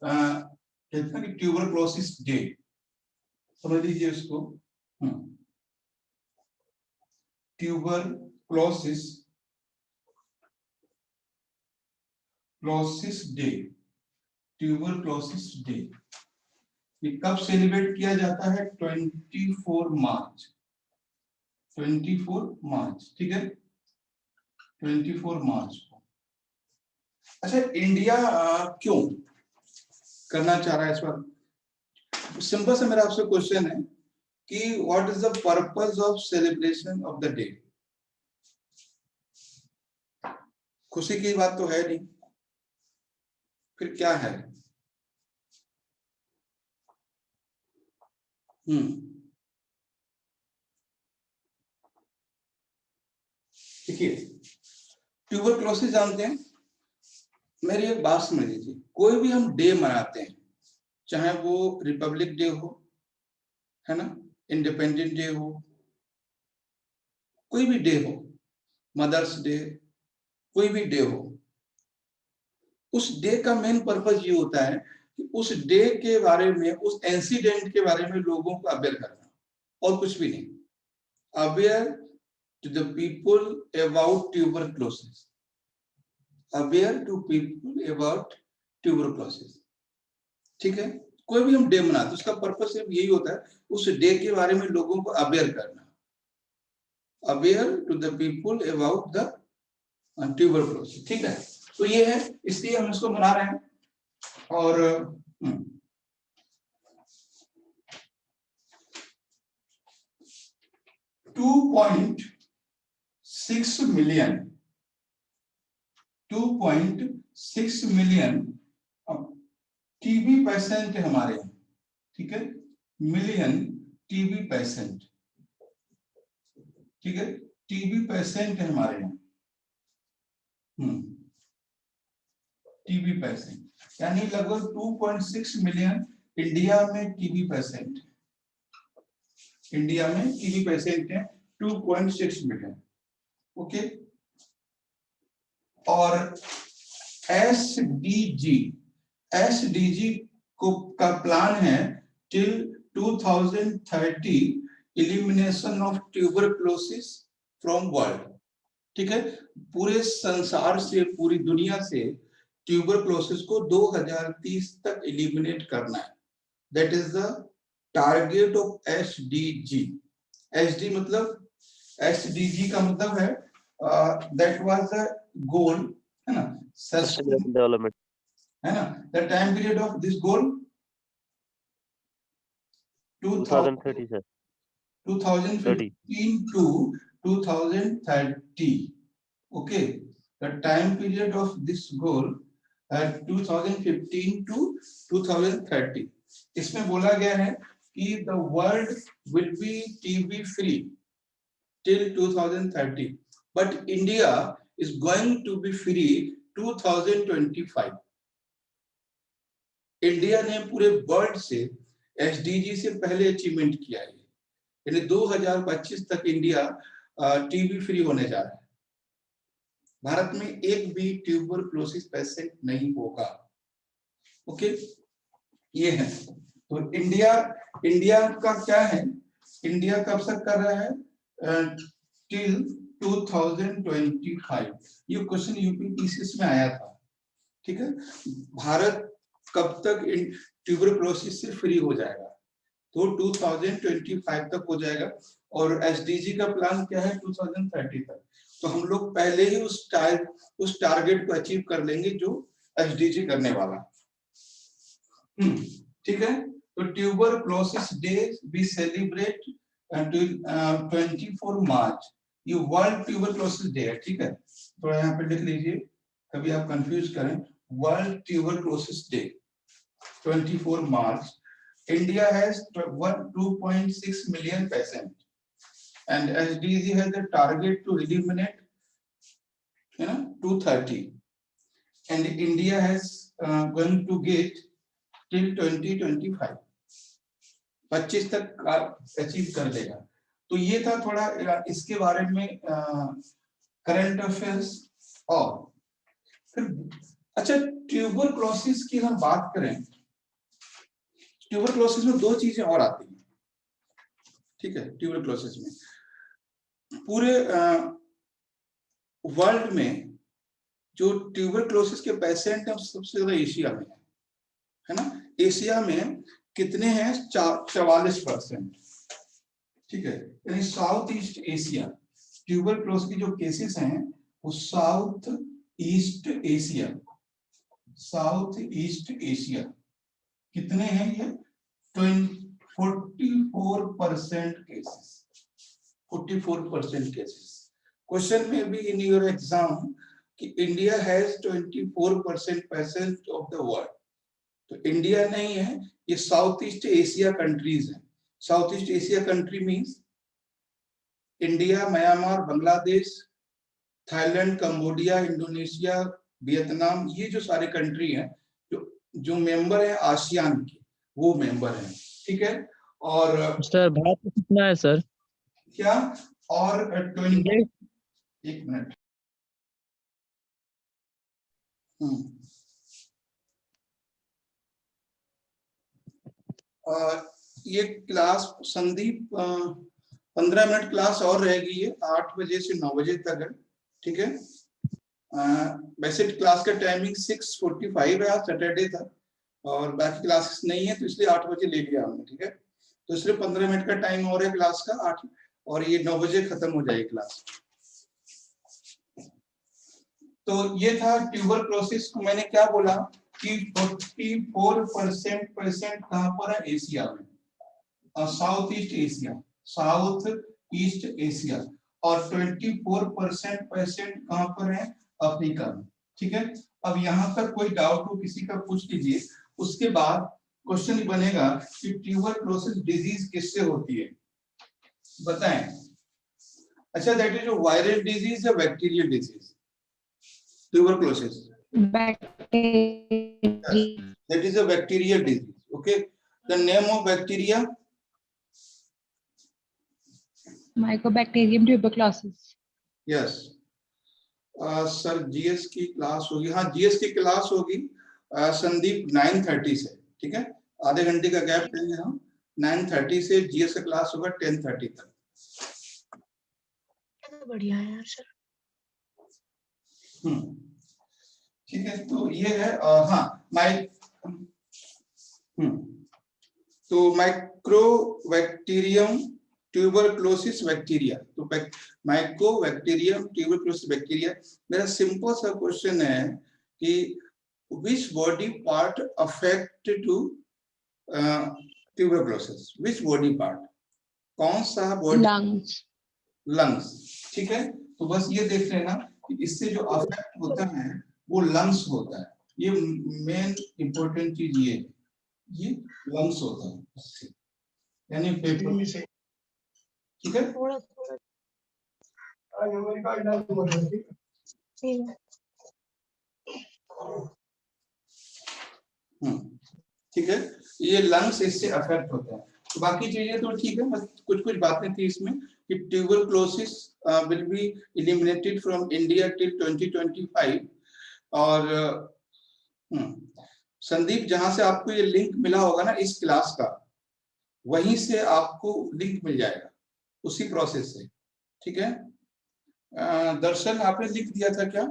कहते हैं कि ट्यूबरक्लोसिस डे, समझ लीजिए उसको। ट्यूबरक्लोसिस डे, ट्यूबरक्लोसिस डे ये कब सेलिब्रेट किया जाता है? 24 मार्च, 24 मार्च, ठीक है, 24 मार्च को। अच्छा, इंडिया क्यों करना चाह रहा है इस बार? सिंपल से मेरा आपसे क्वेश्चन है कि what is the purpose of celebration of the day? खुशी की बात तो है नहीं, फिर क्या है? देखिए, ट्यूबरक्लोसिस जानते हैं, मेरी एक बात समझ लीजिए, कोई भी हम डे मनाते हैं, चाहे वो रिपब्लिक डे हो, है ना, इंडिपेंडेंट डे हो, कोई भी डे हो, मदर्स डे, कोई भी डे हो, उस डे का मेन पर्पस ये होता है कि उस डे के बारे में, उस इंसिडेंट के बारे में लोगों को अवेयर करना, और कुछ भी नहीं। Aware to the people about tuberculosis, aware to people about tuberculosis. ठीक है, कोई भी हम डे मनाते, उसका पर्पस सिर्फ यही होता है, उस डे के बारे में लोगों को अवेयर करना, aware to the people about the tuberculosis. ठीक है, तो ये है, इसलिए हम इसको मना रहे हैं। और 2.6 मिलियन टीबी पेशेंट है हमारे यहाँ, ठीक है, मिलियन टीबी पेशेंट, ठीक है, टीबी पेशेंट है हमारे यहाँ, टीबी पेशेंट, यानी लगभग 2.6 मिलियन इंडिया में टीबी पेशेंट, इंडिया में टीबी पेशेंट है 2.6 मिलियन। ओके, और एसडीजी को का प्लान है till 2030 elimination of tuberculosis from world. ठीक है, पूरे संसार से, पूरी दुनिया से ट्यूबरक्लोसिस को 2030 तक एलिमिनेट करना है। That is the target of SDG. SD मतलब, एसडीजी का मतलब है दैट वाज द गोल, है ना, सस्टेनेबल डेवलपमेंट, है ना। The time period of this goal 2030 sir, 2015 to 2030. Okay, the time period of this goal 2015 to 2030. इसमें बोला गया है कि the world will be TB free till 2030, but India is going to be free 2025. India ने पूरे world से SDG से पहले अचीवमेंट किया है, यानी 2025 तक इंडिया टीबी फ्री होने जा रहा है। भारत में एक भी ट्यूबरक्लोसिस पेशेंट नहीं होगा। ओके, ये है। तो इंडिया का क्या है, इंडिया कब तक कर रहा है, टिल 2025। ये क्वेश्चन यूपीपीसीएस में आया था, ठीक है। भारत कब तक ट्यूबरक्लोसिस से फ्री हो जाएगा, तो 2025 तक हो जाएगा। और एसडीजी का प्लान क्या है, 2030 तक। तो हम लोग पहले ही उस टारगेट को अचीव कर लेंगे जो एसडीजी करने वाला। ठीक है। तो ट्यूबरक्लोसिस डे वी सेलिब्रेट 24 मार्च, ये वर्ल्ड ट्यूबरक्लोसिस डे है, ठीक है। थोड़ा यहाँ पे लिख लीजिए, कभी आप कंफ्यूज करें। World tuberculosis day 24 March. India has 2.6 million patients, and SDG has a target to eliminate, 230, and India has going to get till 2025, 25 तक अचीव कर देगा। तो ये था थोड़ा इसके बारे में करंट अफेयर्स। और फिर अच्छा, ट्यूबरक्लोसिस की हम बात करें, ट्यूबरक्लोसिस में दो चीजें और आती हैं, ठीक है। ट्यूबरक्लोसिस में पूरे वर्ल्ड में जो ट्यूबरक्लोसिस के पेशेंट हैं सबसे ज्यादा एशिया में है ना। एशिया में कितने हैं, 44%, ठीक है। यानी साउथ ईस्ट एशिया ट्यूबरक्लोसिस की जो केसेस हैं वो साउथ ईस्ट एशिया कितने हैं, ये 44% केसेस, 44% केसेस। क्वेश्चन में भी इन योर एग्जाम कि India has 24% patient of the world, तो इंडिया नहीं है, ये साउथ ईस्ट एशिया कंट्रीज है। South east Asia country means India, Myanmar, Bangladesh, Thailand, Cambodia, Indonesia, Vietnam, ये जो सारे कंट्री हैं जो मेंबर है आसियान के, वो मेंबर है, ठीक है। और सर भारत में कितना है सर? क्या, और 20, एक मिनट। ये क्लास संदीप 15 मिनट क्लास और रहेगी, ये 8 बजे से 9 बजे तक है, ठीक है। वैसे क्लास का टाइमिंग 6:45 है, आज सैटरडे था और बाकी क्लासेस नहीं है, तो इसलिए 8 बजे ले लिया हमने, ठीक है। तो इसलिए 15 मिनट का टाइम और है क्लास का 8, और ये 9 बजे खत्म हो जाएगी क्लास। तो ये था ट्यूबरक्लोसिस को मैंने क्या बोला कि 44% पेशेंट कहां पर है, एशिया में, साउथ ईस्ट एशिया, और 24% पेशेंट कहां पर है, अफ्रीका में, ठीक है। अब यहाँ पर कोई डाउट हो किसी का पूछ लीजिए। उसके बाद क्वेश्चन बनेगा कि ट्यूबरक्लोसिस डिजीज किससे होती है, बताएं। अच्छा, दैट इज वायरल डिजीज या bacterial disease, tuberculosis? Bacteria. That is a bacterial disease. Okay, the name of bacteria? Mycobacterium tuberculosis. Yes. Sir GS की क्लास होगी, हाँ जीएस की क्लास होगी संदीप 9:30 से, ठीक है। आधे घंटे का गैप देंगे हम, 9:30 से जीएस का क्लास होगा 10:30 तक। बढ़िया है यार सर। ठीक है, तो ये है हाँ तो माइक्रोबैक्टीरियम ट्यूबरक्लोसिस बैक्टीरिया, तो माइकोबैक्टीरियम ट्यूबरक्लोसिस बैक्टीरिया। मेरा सिंपल सा क्वेश्चन है कि which body part affect to tuberculosis, which body part, कौन सा बॉडी, लंग्स, ठीक है। तो बस ये देख लेना कि इससे जो अफेक्ट होता है वो लंग्स होता है, ये मेन इंपॉर्टेंट चीज ये लंग्स होता है, यानी पेपर से, ठीक है। ठीक है। ये लंग्स इससे अफेक्ट होते हैं। तो बाकी चीजें तो ठीक है, बस कुछ कुछ बातें थी इसमें कि tuberculosis will be eliminated from India till 2025। और संदीप, जहां से आपको ये लिंक मिला होगा ना इस क्लास का, वहीं से आपको लिंक मिल जाएगा उसी प्रोसेस से, ठीक है। दर्शन आपने लिख दिया था क्या?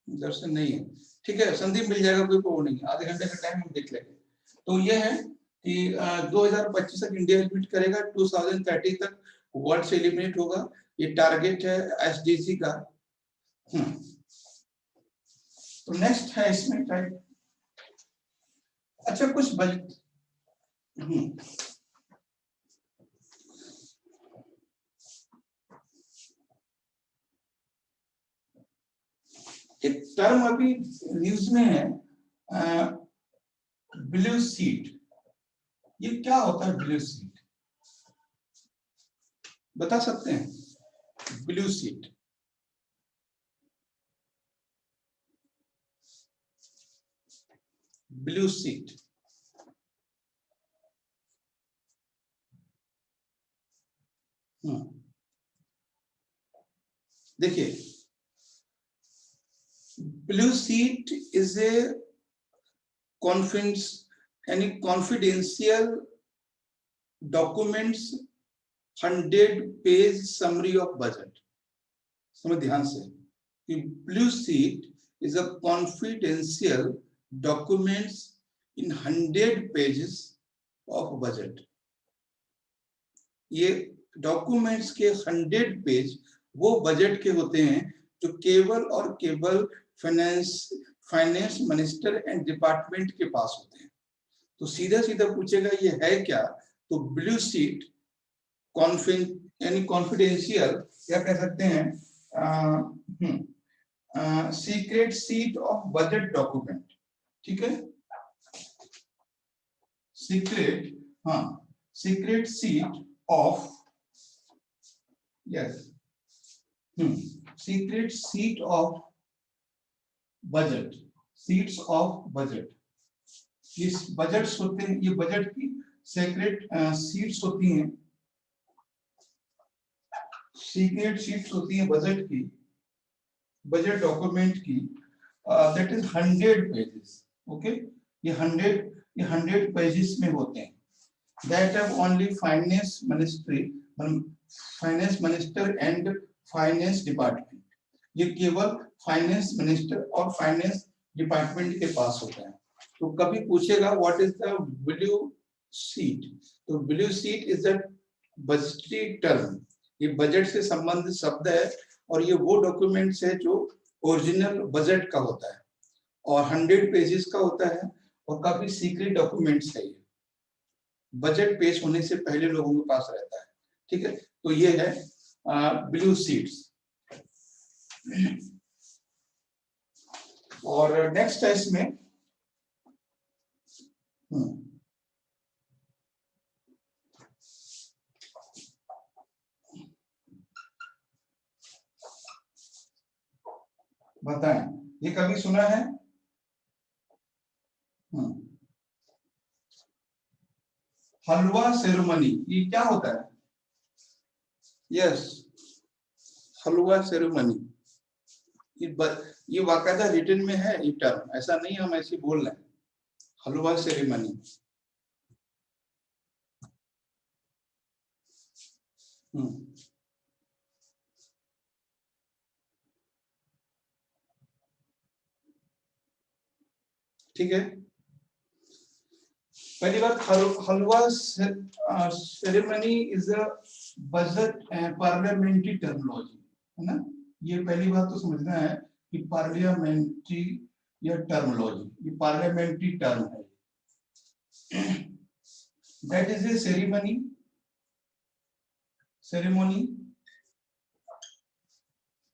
दर्शन नहीं है, ठीक है। संदीप मिल जाएगा, कोई प्रॉब्लम नहीं, आधे घंटे का टाइम हम देख लेंगे। तो ये है कि 2025 तक इंडिया एलिमिनेट करेगा, 2030 तक वर्ल्ड से एलिमिनेट होगा, ये टारगेट है एसडीजी का। तो नेक्स्ट है इसमें टाइप, अच्छा कुछ बजट, एक टर्म अभी न्यूज में है, ब्लू सीट। ये क्या होता है ब्लू सीट, बता सकते हैं? ब्लू सीट, ब्लू सीट, देखिए, blue seat is a confidence यानी confidential documents 100 page summary of budget. समझ ध्यान से कि blue seat is a confidential documents in 100 pages of budget. ये डॉक्यूमेंट्स के 100 पेज वो बजट के होते हैं जो केवल और केवल फाइनेंस मिनिस्टर एंड डिपार्टमेंट के पास होते हैं। तो सीधा सीधा पूछेगा ये है क्या, तो ब्लू सीट यानी कॉन्फिडेंशियल, क्या कह सकते हैं, secret seat of budget document, ठीक है। सीक्रेट, हाँ, secret seat of, yes, secret seat of budget, seats of budget. ये बजट्स होते हैं, ये बजट की सीक्रेट सीट्स होती हैं, सीक्रेट सीट्स होती हैं बजट की, बजट डॉक्यूमेंट की, दैट इज 100 पेजेस, ओके। ये 100 पेजेस में होते हैं, that have only finance minister and finance department. ये केवल फाइनेंस मिनिस्टर और फाइनेंस डिपार्टमेंट के पास होता है। तो कभी पूछेगा what is the blue seat, तो blue seat is the budgetary term, ये बजट से संबंधित शब्द है, और ये वो डॉक्यूमेंट्स है जो ओरिजिनल बजट का होता है और 100 पेजेस का होता है और काफी सीक्रेट डॉक्यूमेंट्स है। ये बजट पेश होने से पहले लोगों के पास रहता है, ठीक है। तो ये है ब्लू सीट्स। और नेक्स्ट है इसमें बताएं, ये कभी सुना है? हलवा सेरेमनी, ये क्या होता है? यस, हलवा सेरेमनी, ये वाकायदा रिटन में है ये टर्म, ऐसा नहीं हम ऐसे बोल रहे हैं। हलवा सेरेमनी, ठीक है। पहली बात, halwa ceremony is a budget parliamentary terminology, है ना। ये पहली बात तो समझना है कि पार्लियामेंट्री या टर्मिनोलॉजी, ये पार्लियामेंट्री टर्म है। दैट इज ए सेरेमनी,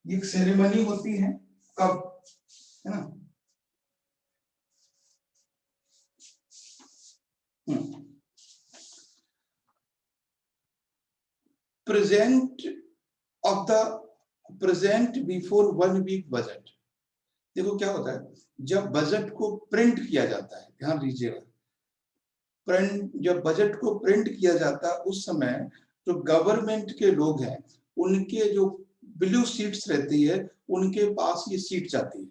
ये एक सेरेमनी होती है, कब, है ना। present बिफोर 1 वीक बजट, देखो क्या होता है, जब बजट को प्रिंट किया जाता है, ध्यान दीजिएगा, जब बजट को प्रिंट किया जाता है उस समय जो गवर्नमेंट के लोग हैं उनके जो ब्लू सीट्स रहती है उनके पास ये सीट जाती है।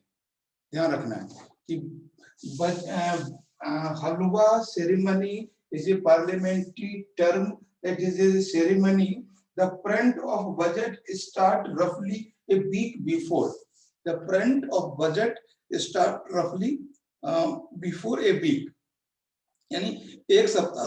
ध्यान रखना है कि halwa ceremony is a parliamentary term that is a ceremony the print of budget start roughly a week before the print of budget start roughly before a week, यानी एक सप्ताह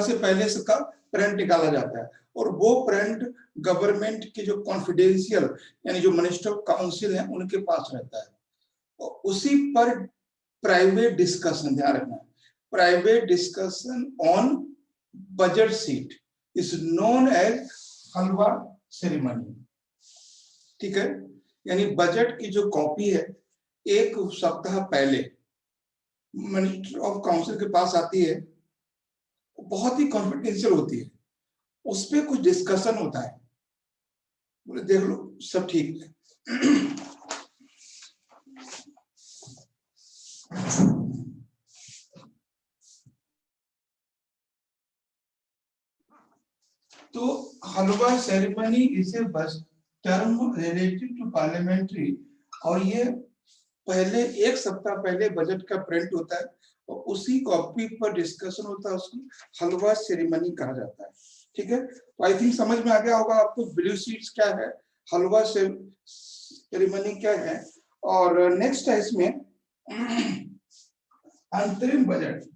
से पहले इसका प्रिंट निकाला जाता है और वो प्रिंट गवर्नमेंट के जो कॉन्फिडेंशियल यानी जो मिनिस्टर काउंसिल है उनके पास रहता है और उसी पर प्राइवेट डिस्कशन, ध्यान रखना, private discussion on budget seat is known as halwa ceremony. ठीक है, यानी बजट की जो कॉपी है एक सप्ताह पहले मिनिस्टर ऑफ काउंसिल के पास आती है, बहुत ही कॉन्फिडेंशियल होती है, उस पर कुछ डिस्कशन होता है, बोले देख लो सब ठीक है। तो halwa ceremony is a term related to parliamentary और ये पहले एक सप्ताह पहले बजट का प्रिंट होता है और उसी कॉपी पर डिस्कशन होता है, उसको हलवा सेरेमनी कहा जाता है। ठीक है, तो आई थिंक समझ में आ गया होगा आपको ब्लू सीट्स क्या है, हलवा सेरेमनी क्या है। और नेक्स्ट है इसमें अंतरिम बजट।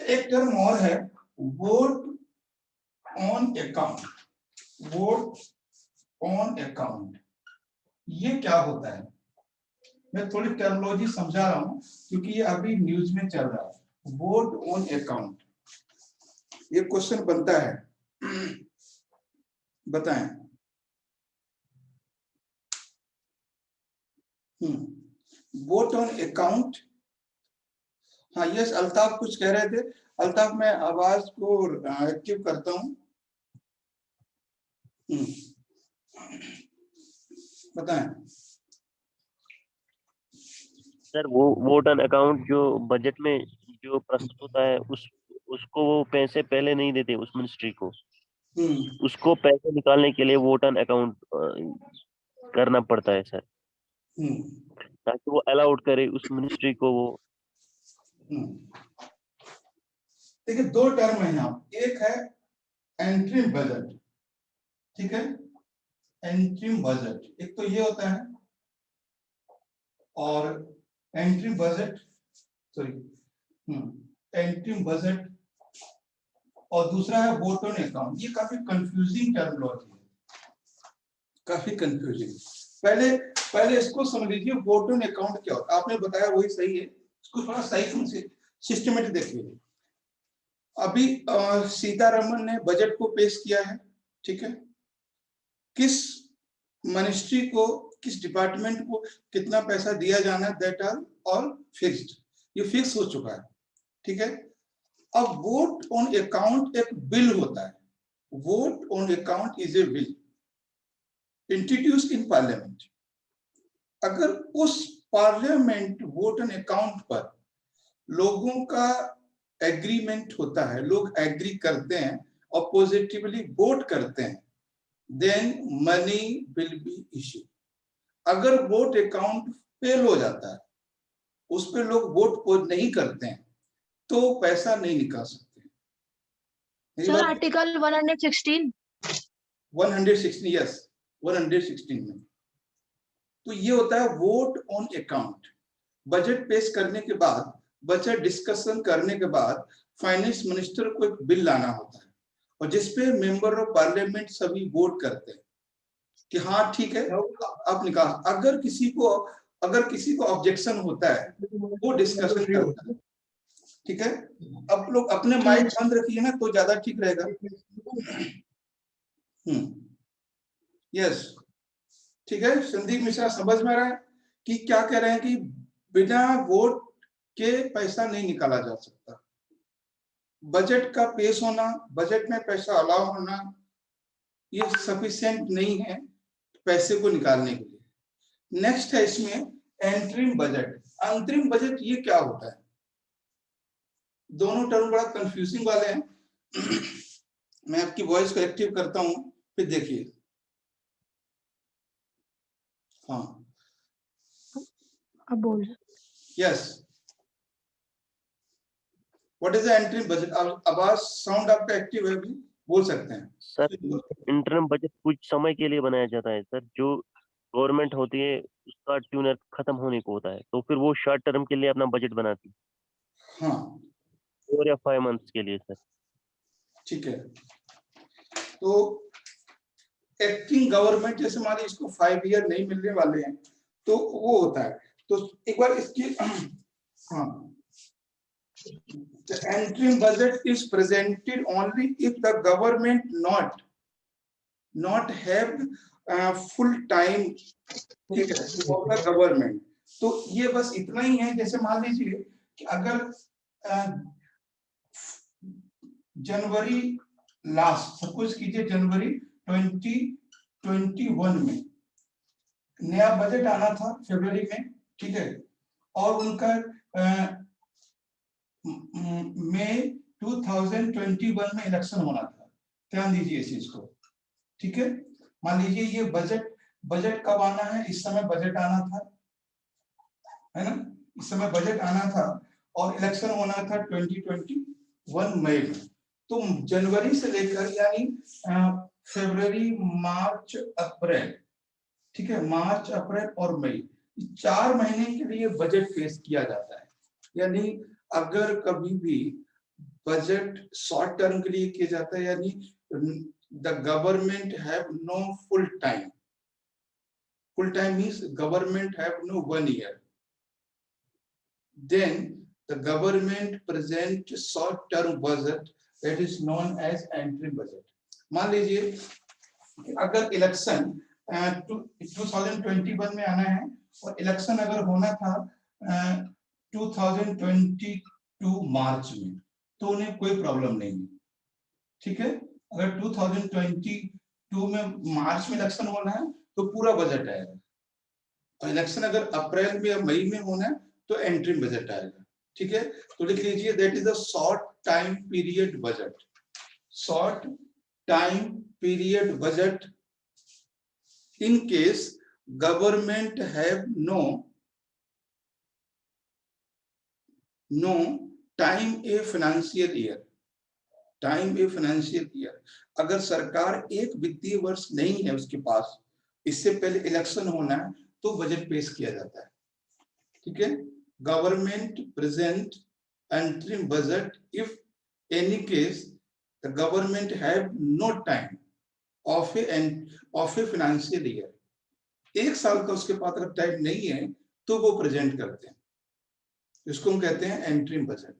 एक टर्म और है vote on account. Vote on account ये क्या होता है, मैं थोड़ी टर्मिनोलॉजी समझा रहा हूं क्योंकि ये अभी न्यूज में चल रहा है। वोट ऑन अकाउंट, ये क्वेश्चन बनता है, बताएं। वोट ऑन अकाउंट, हाँ यस, अल्ताफ कुछ कह रहे थे। अल्ताफ मैं आवाज को एक्टिव करता हूं। बताएं सर। वो वोट ऑन अकाउंट जो बजट में जो प्रस्तुत होता है उसको वो पैसे पहले नहीं देते उस मिनिस्ट्री को, उसको पैसे निकालने के लिए वोट ऑन अकाउंट करना पड़ता है सर, ताकि वो अलाउड करे उस मिनिस्ट्री को वो। देखिए दो टर्म है यहाँ, एक है एंट्रीम बजट, ठीक है, एंट्रीम बजट एक तो ये होता है, और एंट्रीम बजट एंट्रीम बजट और दूसरा है वोट ऑन अकाउंट। ये काफी कंफ्यूजिंग टर्मिनोलॉजी है, काफी कंफ्यूजिंग। पहले इसको समझ लीजिए, वोट ऑन अकाउंट क्या होता है। आपने बताया वही सही है, इसको थोड़ा सही से सिस्टमेटिक देखिए। अभी सीतारमन ने बजट को पेश किया है, ठीक है, किस मिनिस्ट्री को, किस डिपार्टमेंट को कितना पैसा दिया जाना है, दैट आर ऑल फिक्स्ड, ये फिक्स हो चुका है, ठीक है। अब वोट ऑन अकाउंट एक बिल होता है। Vote on account is a bill introduced in parliament. अगर उस पार्लियामेंट वोट ऑन अकाउंट पर लोगों का एग्रीमेंट होता है, लोग एग्री करते हैं और पॉजिटिवली वोट करते हैं, then money will be issue. अगर वोट अकाउंट फेल हो जाता है, उस पर लोग वोट नहीं करते हैं, तो पैसा नहीं निकाल सकते। सर आर्टिकल 116 यस 116 में तो ये होता है वोट ऑन अकाउंट। बजट पेश करने के बाद, बजट डिस्कशन करने के बाद फाइनेंस मिनिस्टर को एक बिल लाना होता है और जिसपे मेंबर ऑफ पार्लियामेंट सभी वोट करते हैं कि हाँ ठीक है आप निकाल। अगर किसी को ऑब्जेक्शन होता है वो डिस्कशन करता है, ठीक है। अब लोग अपने माइक बंद रखिए ना तो ज्यादा ठीक रहेगा। यस ठीक है, संदीप मिश्रा समझ में आ रहा है कि क्या कह रहे हैं कि बिना वोट के पैसा नहीं निकाला जा सकता। बजट का पेश होना, बजट में पैसा अलाउ होना, ये सफिशिएंट नहीं है पैसे को निकालने के लिए। नेक्स्ट है इसमें एंट्रीम बजट। अंतरिम बजट ये क्या होता है? दोनों टर्म बड़ा कंफ्यूजिंग वाले हैं। मैं आपकी वॉइस को एक्टिव करता हूं, फिर देखिए। हाँ, अब बोल। Yes, what is the interim budget? आवाज साउंड आपका एक्टिव है, अभी बोल सकते हैं। सर इंटरम बजट कुछ समय के लिए बनाया जाता है सर। जो गवर्नमेंट होती है उसका ट्यूनर खत्म होने को होता है, तो फिर वो शॉर्ट टर्म के लिए अपना बजट बनाती है। हाँ 4 या 5 मंथ्स के लिए सर। ठीक है, तो एक्टिंग गवर्नमेंट जैसे मान लीजिए इसको 5 ईयर नहीं मिलने वाले हैं तो वो होता है। तो एक बार इसकी हाँ, the interim budget is presented only if the government not have full time, ठीक है, for the government। तो ये बस इतना ही है। जैसे मान लीजिए कि अगर जनवरी लास्ट, सपोज कीजिए जनवरी 2021 में नया बजट आना था फरवरी में, ठीक है, और उनका मई 2021 में इलेक्शन होना था। ध्यान दीजिए इस चीज को, ठीक है। मान लीजिए ये बजट कब आना है? इस समय बजट आना था, है ना, इस समय बजट आना था और इलेक्शन होना था 2021 मई में। तो जनवरी से लेकर यानी फरवरी, मार्च, अप्रैल, ठीक है, मार्च, अप्रैल और मई, 4 महीने के लिए बजट पेश किया जाता है। यानी अगर कभी भी बजट शॉर्ट टर्म के लिए किया जाता है, यानी the government have no full time. Full time means government have no 1 year, then the government present short term budget that is known as interim budget। मान लीजिए अगर इलेक्शन 2021 में आना है और इलेक्शन अगर होना था 2022 मार्च में, तो उन्हें कोई प्रॉब्लम नहीं है, ठीक है। अगर 2022 में मार्च में इलेक्शन होना है तो पूरा बजट आएगा, और इलेक्शन अगर अप्रैल में या मई में होना है तो एंट्रीम बजट आएगा, ठीक है। तो लिख लीजिए that is the short time period budget. Short time period budget in case government have no time a financial year। Time A financial year, अगर सरकार एक वित्तीय वर्ष नहीं है उसके पास, इससे पहले इलेक्शन होना है, तो बजट पेश किया जाता है, ठीक है। Government present interim budget if any case the government have no time of a financial year. एक साल का उसके पास अगर टाइम नहीं है तो वो प्रेजेंट करते हैं, इसको हम कहते हैं एंट्रीम बजट।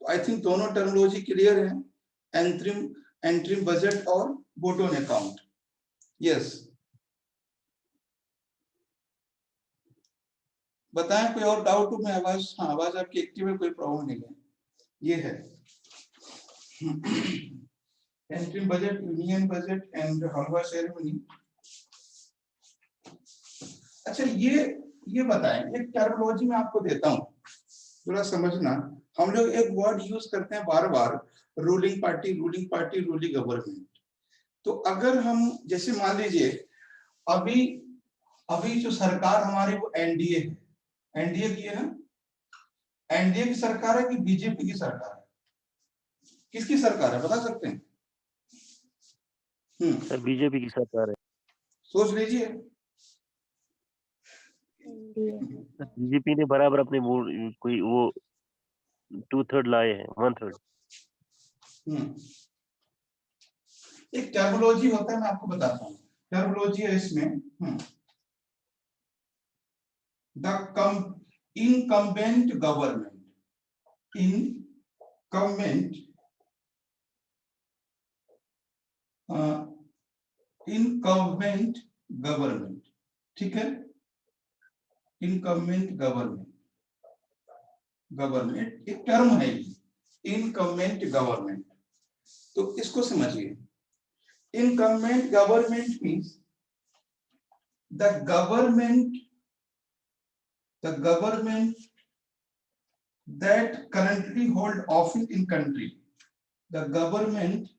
तो आई थिंक दोनों टर्मिनोलॉजी क्लियर है, एंट्रीम बजट और वोट ऑन अकाउंट। यस, बताएं कोई और डाउट हो? मैं आवाज, हाँ आवाज आपकी एक्टिव है, कोई प्रॉब्लम नहीं है। ये है interim budget, union budget and halwa ceremony. अच्छा, ये बताएं, एक टर्मिनोलॉजी मैं आपको देता हूं, थोड़ा समझना। हम लोग एक वर्ड यूज करते हैं बार बार, ruling party, ruling party, ruling government. तो अगर हम जैसे मान लीजिए अभी जो सरकार हमारी वो एनडीए है, एनडीए की है ना, एनडीए की सरकार है कि बीजेपी की सरकार है? किसकी सरकार है बता सकते हैं? सर बीजेपी की सरकार है। सोच लीजिए। बीजेपी ने बराबर अपने कोई वो 2/3 लाए हैं, 1/3। एक टर्मिनोलॉजी होता है, मैं आपको बताता हूँ। टर्मिनोलॉजी है इसमें the incumbent government, incumbent incumbent government, ठीक है, इनकम्बेंट गवर्नमेंट एक टर्म है ये, इनकम्बेंट गवर्नमेंट। तो इसको समझिए, incumbent government means the government that currently hold office in country, the government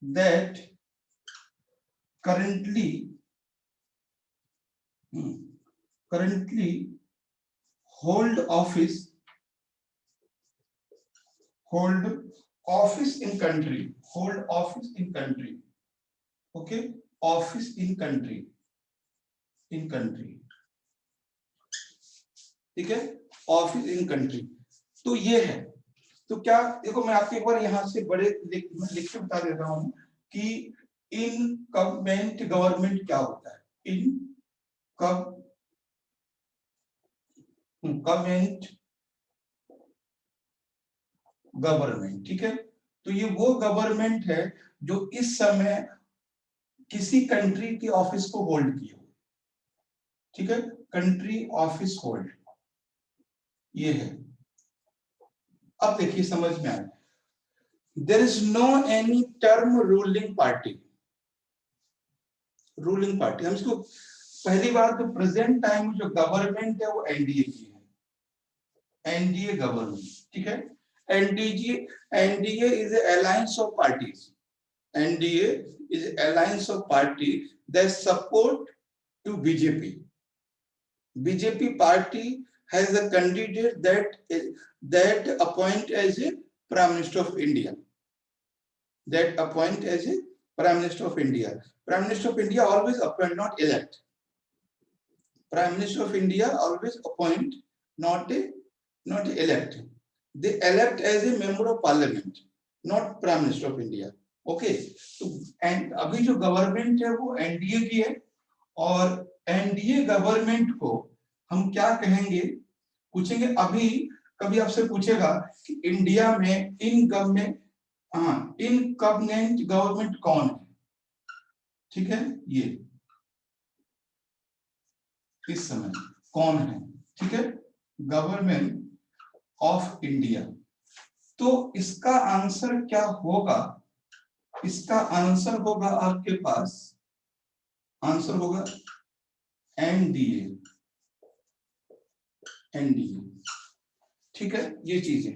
that currently hold office in country, okay, office in country, ठीक है, ऑफिस इन कंट्री। तो ये है, तो क्या देखो मैं आपको एक बार यहां से बड़े लिख के बता देता हूं कि इनकम्बेंट गवर्नमेंट क्या होता है। इनकम्बेंट गवर्नमेंट, ठीक है, तो ये वो गवर्नमेंट है जो इस समय किसी कंट्री के ऑफिस को होल्ड किए हुए, ठीक है, कंट्री ऑफिस होल्ड, ये है। अब देखिए समझ में आया, there is no any term ruling party. हम इसको पहली बार तो प्रेजेंट टाइम जो गवर्नमेंट है वो एनडीए की है, एनडीए गवर्नमेंट, ठीक है। NDA is alliance of parties, NDA is alliance of party that support to BJP. BJP party has a candidate that appoint as a Prime Minister of India. Prime Minister of India always appoint, not elect. Prime Minister of India always appoint, not elect. They elect as a member of parliament, not Prime Minister of India. Okay. तो अभी जो government है वो NDA की है, और NDA government को हम क्या कहेंगे, पूछेंगे। अभी कभी आपसे पूछेगा कि इंडिया में इनकम्बेंट गवर्नमेंट कौन है, ठीक है, ये इस समय कौन है, ठीक है, गवर्नमेंट ऑफ इंडिया। तो इसका आंसर क्या होगा, इसका आंसर होगा आपके पास, आंसर होगा एनडीए, ठीक है। ये चीजें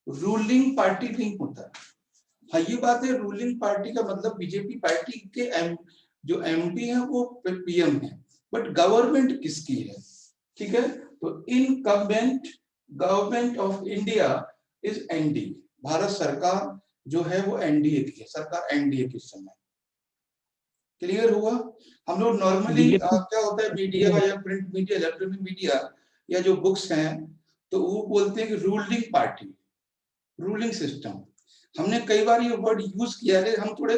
रूलिंग पार्टी नहीं होता। हाँ ये बात है, रूलिंग पार्टी का मतलब बीजेपी पार्टी के जो एमपी है वो पीएम है, बट गवर्नमेंट किसकी है, ठीक है। तो incumbent government of India is NDA. Bharat सरकार जो है वो एनडीए की है, सरकार एनडीए के समय। क्लियर हुआ। हम लोग नॉर्मली क्या होता है मीडिया या प्रिंट मीडिया, इलेक्ट्रॉनिक मीडिया या जो बुक्स हैं, तो वो बोलते हैं कि रूलिंग पार्टी, रूलिंग सिस्टम। हमने कई बार ये वर्ड यूज किया है, हम थोड़े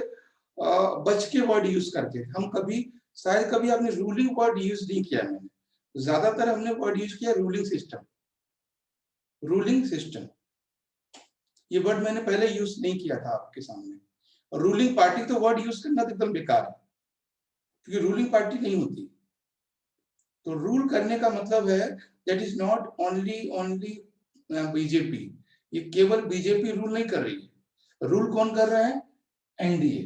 बच के वर्ड यूज करते हैं। हम कभी शायद कभी आपने रूलिंग वर्ड यूज नहीं किया, मैंने ज्यादातर हमने वर्ड यूज किया रूलिंग सिस्टम। रूलिंग सिस्टम ये वर्ड मैंने पहले यूज नहीं किया था आपके सामने। और रूलिंग पार्टी तो वर्ड यूज करना तो एकदम बेकार है, क्योंकि रूलिंग पार्टी नहीं होती। तो रूल करने का मतलब है that is not only BJP. ये केवल बीजेपी रूल नहीं कर रही है, रूल कौन कर रहा है, एनडीए,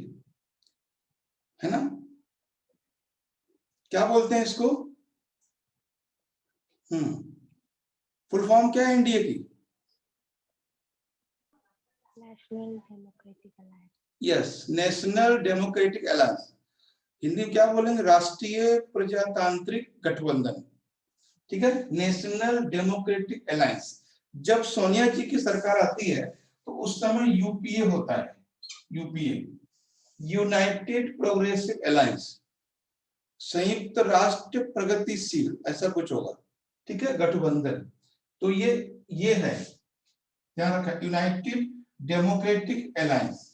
है ना। क्या बोलते हैं इसको, फुल फॉर्म क्या है एनडीए की, national democratic alliance. Yes, national democratic alliance. Hindi में क्या बोलेंगे, राष्ट्रीय प्रजातांत्रिक गठबंधन, ठीक है, नेशनल डेमोक्रेटिक अलायंस। जब सोनिया जी की सरकार आती है तो उस समय यूपीए होता है, यूपीए, यूनाइटेड प्रोग्रेसिव अलायंस, संयुक्त राष्ट्र प्रगतिशील, ऐसा कुछ होगा, ठीक है, गठबंधन। तो ये है, ध्यान रखा, यूनाइटेड डेमोक्रेटिक अलायंस।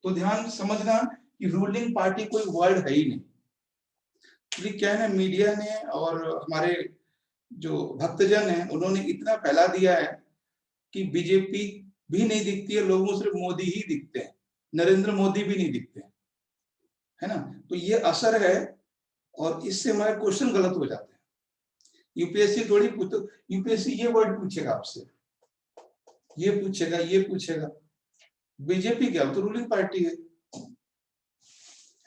तो ध्यान समझना कि रूलिंग पार्टी कोई वर्ड है ही नहीं। क्योंकि क्या है ना, मीडिया ने और हमारे जो भक्तजन हैं उन्होंने इतना फैला दिया है कि बीजेपी भी नहीं दिखती है, लोगों को सिर्फ मोदी ही दिखते हैं, नरेंद्र मोदी भी नहीं दिखते हैं, है ना। तो ये असर है, और इससे हमारे क्वेश्चन गलत हो जाते हैं। यूपीएससी थोड़ी यूपीएससी ये वर्ड पूछेगा आपसे, ये पूछेगा, ये पूछेगा। बीजेपी क्या, तो रूलिंग पार्टी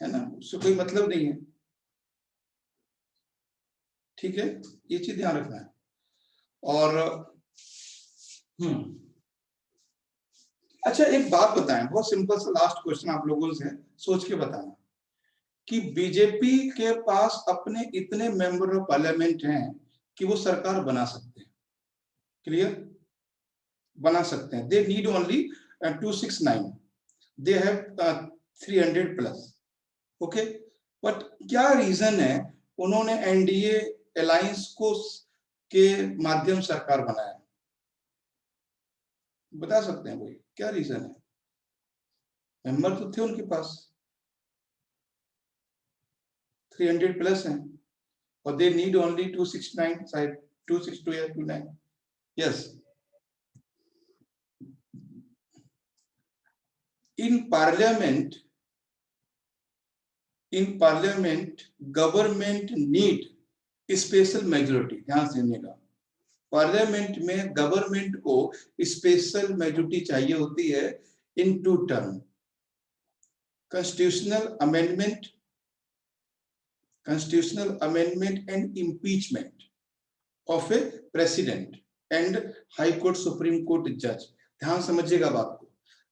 है ना, उससे कोई मतलब नहीं है। ठीक है, ये चीज ध्यान रखना है। और अच्छा एक बात बताएं, बहुत सिंपल सा लास्ट क्वेश्चन आप लोगों से सोच के बताना कि बीजेपी के पास अपने इतने मेंबर ऑफ पार्लियामेंट हैं कि वो सरकार बना सकते हैं। क्लियर, बना सकते हैं। They need only 269, they have 300 plus. Okay, but क्या रीजन है उन्होंने एनडीए अलायंस को के माध्यम सरकार बनाया, बता सकते हैं कोई, क्या रीजन है? मेंबर तो थे उनके पास, 300 प्लस हैं, और दे नीड ओनली 269, शायद 262 या 29। Yes, in parliament government need special majority. ध्यान से सुनिएगा, पार्लियामेंट में गवर्नमेंट को स्पेशल मेजोरिटी चाहिए होती है इन 2 term, constitutional amendment and impeachment of a president and high court supreme court judge। ध्यान समझिएगा बात को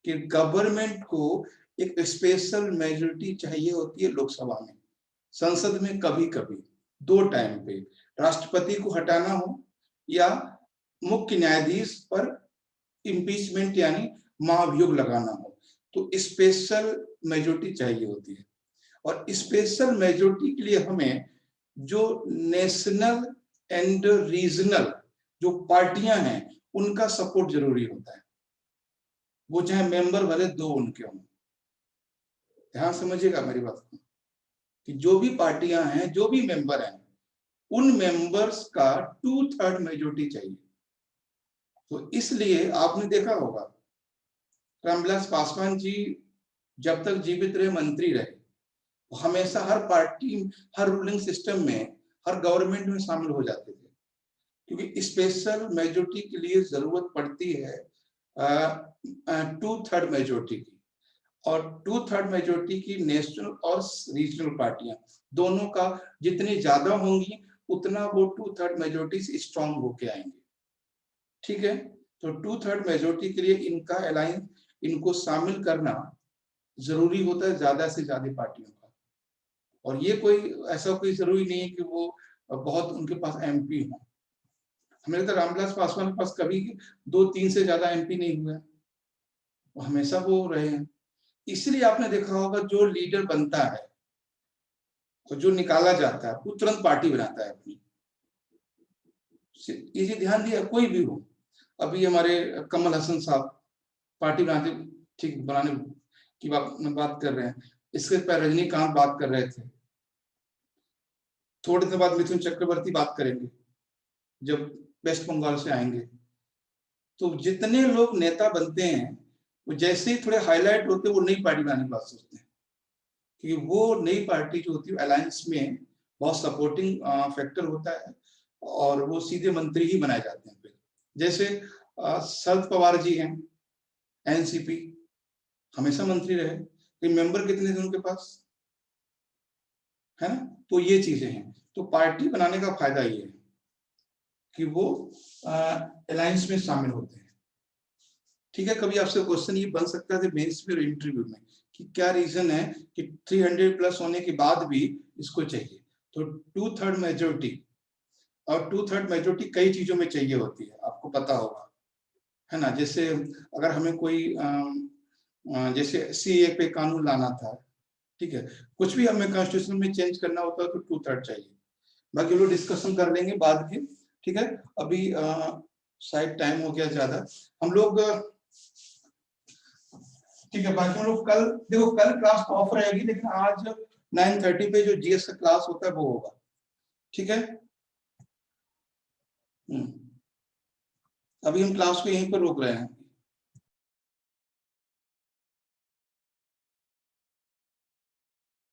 कि गवर्नमेंट को एक स्पेशल मेजोरिटी चाहिए होती है लोकसभा में, संसद में कभी कभी 2 टाइम पे, राष्ट्रपति को हटाना हो या मुख्य न्यायाधीश पर इम्पीचमेंट यानी महाभियोग लगाना हो, तो स्पेशल मेजोरिटी चाहिए होती है। और स्पेशल मेजोरिटी के लिए हमें जो नेशनल एंड रीजनल जो पार्टियां हैं उनका सपोर्ट जरूरी होता है, वो चाहे मेंबर भले 2 उनके हों। ध्यान समझिएगा मेरी बात को कि जो भी पार्टियां हैं, जो भी मेंबर हैं, उन मेंबर्स का 2/3 मेजोरिटी चाहिए। तो इसलिए आपने देखा होगा रामविलास पासवान जी जब तक जीवित रहे, मंत्री रहे, हमेशा हर पार्टी, हर रूलिंग सिस्टम में, हर गवर्नमेंट में शामिल हो जाते थे, क्योंकि स्पेशल मेजोरिटी के लिए जरूरत पड़ती है 2/3 मेजोरिटी की। और 2/3 मेजोरिटी की नेशनल और रीजनल पार्टियां दोनों का जितनी ज्यादा होंगी उतना वो 2/3 मेजोरिटी से स्ट्रांग होके आएंगे। ठीक है, तो 2/3 मेजोरिटी के लिए इनका अलायंस, इनको शामिल करना जरूरी होता है ज्यादा से ज्यादा पार्टियों का। और ये कोई ऐसा कोई जरूरी नहीं है कि वो बहुत उनके पास एमपी हो। हमें लगता है रामविलास पासवान के पास कभी 2-3 से ज्यादा एमपी नहीं हुआ है, हमेशा वो रहे हैं। इसलिए आपने देखा होगा जो लीडर बनता है और जो निकाला जाता है वो तुरंत पार्टी बनाता है अपनी। ये ध्यान दिया, कोई भी हो, अभी हमारे कमल हसन साहब पार्टी बनाते, ठीक बनाने की बात कर रहे हैं, इसके पहले रजनीकांत बात कर रहे थे, थोड़े दिन बाद मिथुन चक्रवर्ती बात करेंगे जब वेस्ट बंगाल से आएंगे। तो जितने लोग नेता बनते हैं वो जैसे ही थोड़े हाईलाइट होते हैं वो नई पार्टी बनाने की बात सोचते हैं, क्योंकि वो नई पार्टी जो होती है अलायंस में बहुत सपोर्टिंग फैक्टर होता है और वो सीधे मंत्री ही बनाए जाते हैं। फिर जैसे शरद पवार जी हैं, एनसीपी, हमेशा मंत्री रहे, लेकिन मेंबर कितने थे उनके पास, है ना। तो ये चीजें हैं, तो पार्टी बनाने का फायदा ये है कि वो अलायंस में शामिल होते हैं। ठीक है, कभी आपसे क्वेश्चन ये बन सकता है मेंस में और इंटरव्यू में कि क्या रीजन है कि 300 प्लस होने के बाद भी इसको चाहिए। तो 2/3 मेजोरिटी, और 2/3 मेजोरिटी कई चीजों में चाहिए होती है, आपको पता होगा, है ना। जैसे अगर हमें कोई जैसे सीए पे कानून लाना था, ठीक है, कुछ भी हमें कॉन्स्टिट्यूशन में चेंज करना होता है तो 2/3 चाहिए। बाकी लोग डिस्कशन कर लेंगे बाद में, ठीक है। अभी शायद टाइम हो गया ज्यादा, हम लोग ठीक है, बाकी हम लोग कल, देखो कल क्लास तो ऑफ रहेगी, लेकिन आज 9:30 पे जो जीएस का क्लास होता है वो होगा, ठीक है। अभी हम क्लास को यहीं पर रोक रहे हैं।